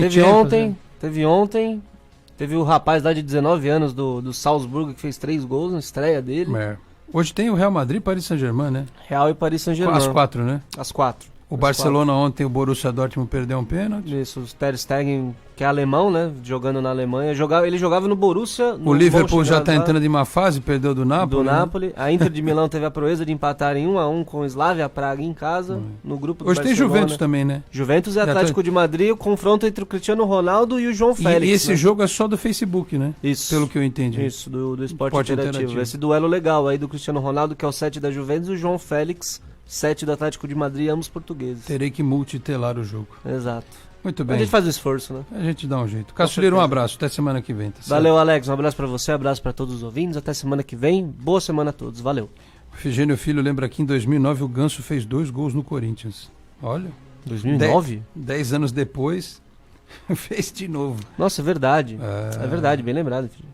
Teve ontem, teve o rapaz lá de 19 anos do Salzburgo, que fez 3 gols na estreia dele. Hoje tem o Real Madrid e Paris Saint-Germain, né? Real e Paris Saint-Germain. Às 4, né? Às 4. O Barcelona ontem, o Borussia Dortmund perdeu um pênalti. Isso, o Ter Stegen, que é alemão, né? Jogando na Alemanha. Ele jogava no Borussia. O Liverpool já está entrando em uma fase, perdeu do Napoli. Né? A Inter de Milão teve a proeza de empatar em 1-1 com o Slavia Praga em casa, no grupo do Hoje Barcelona. Tem Juventus também, né? Juventus e Atlético de Madrid, o confronto entre o Cristiano Ronaldo e o João Félix. E esse jogo é só do Facebook, né? Isso. Pelo que eu entendi. Isso, do Esporte Interativo. Esse duelo legal aí do Cristiano Ronaldo, que é o 7 da Juventus, e o João Félix, 7 do Atlético de Madrid, ambos portugueses. Terei que multitelar o jogo. Exato. Muito bem. A gente faz o esforço, né? A gente dá um jeito. Cássio, um abraço. Até semana que vem. Tá Valeu, Alex. Um abraço pra você, abraço pra todos os ouvintes. Até semana que vem. Boa semana a todos. Valeu. O Figênio Filho lembra que em 2009 o Ganso fez 2 gols no Corinthians. Olha. 2009? 10 anos depois, fez de novo. Nossa, é verdade. É verdade, bem lembrado, filho.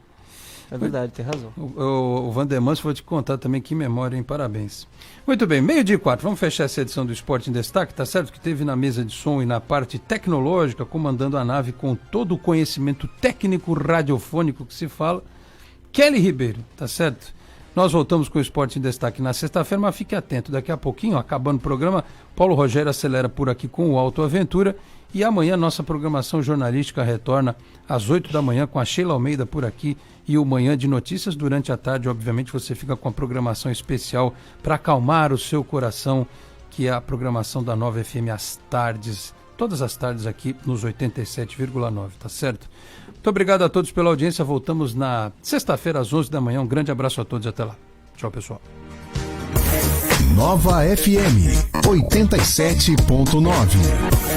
É verdade, tem razão. O Vandermanso, vou te contar também, que memória, hein? Parabéns. Muito bem, 12:04, vamos fechar essa edição do Esporte em Destaque, tá certo que teve na mesa de som e na parte tecnológica, comandando a nave com todo o conhecimento técnico radiofônico que se fala, Kelly Ribeiro, tá certo? Nós voltamos com o Esporte em Destaque na sexta-feira, mas fique atento, daqui a pouquinho, acabando o programa, Paulo Rogério acelera por aqui com o Auto Aventura, e amanhã nossa programação jornalística retorna às 8 da manhã com a Sheila Almeida por aqui e o Manhã de Notícias. Durante a tarde, obviamente, você fica com a programação especial para acalmar o seu coração, que é a programação da Nova FM às tardes, todas as tardes aqui nos 87,9, tá certo? Muito obrigado a todos pela audiência. Voltamos na sexta-feira às 11 da manhã. Um grande abraço a todos e até lá. Tchau, pessoal. Nova FM 87.9.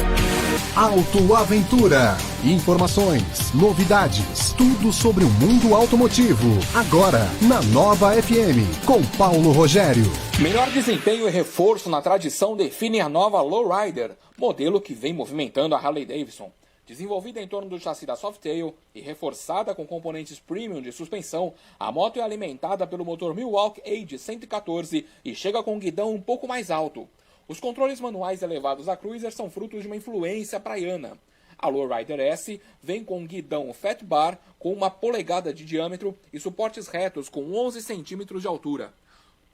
Auto Aventura. Informações, novidades, tudo sobre o mundo automotivo. Agora, na Nova FM, com Paulo Rogério. Melhor desempenho e reforço na tradição definem a nova Lowrider, modelo que vem movimentando a Harley-Davidson. Desenvolvida em torno do chassi da Softail e reforçada com componentes premium de suspensão, a moto é alimentada pelo motor Milwaukee Age 114 e chega com um guidão um pouco mais alto. Os controles manuais elevados da Cruiser são frutos de uma influência praiana. A Lowrider S vem com um guidão Fat Bar com 1 polegada de diâmetro e suportes retos com 11 centímetros de altura.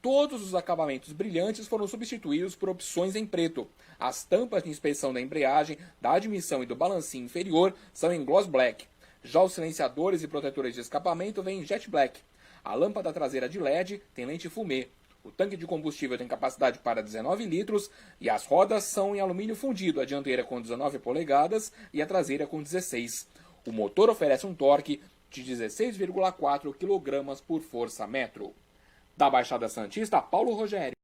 Todos os acabamentos brilhantes foram substituídos por opções em preto. As tampas de inspeção da embreagem, da admissão e do balancinho inferior são em gloss black. Já os silenciadores e protetores de escapamento vêm em jet black. A lâmpada traseira de LED tem lente fumê. O tanque de combustível tem capacidade para 19 litros e as rodas são em alumínio fundido, a dianteira com 19 polegadas e a traseira com 16. O motor oferece um torque de 16,4 kg por força-metro. Da Baixada Santista, Paulo Rogério.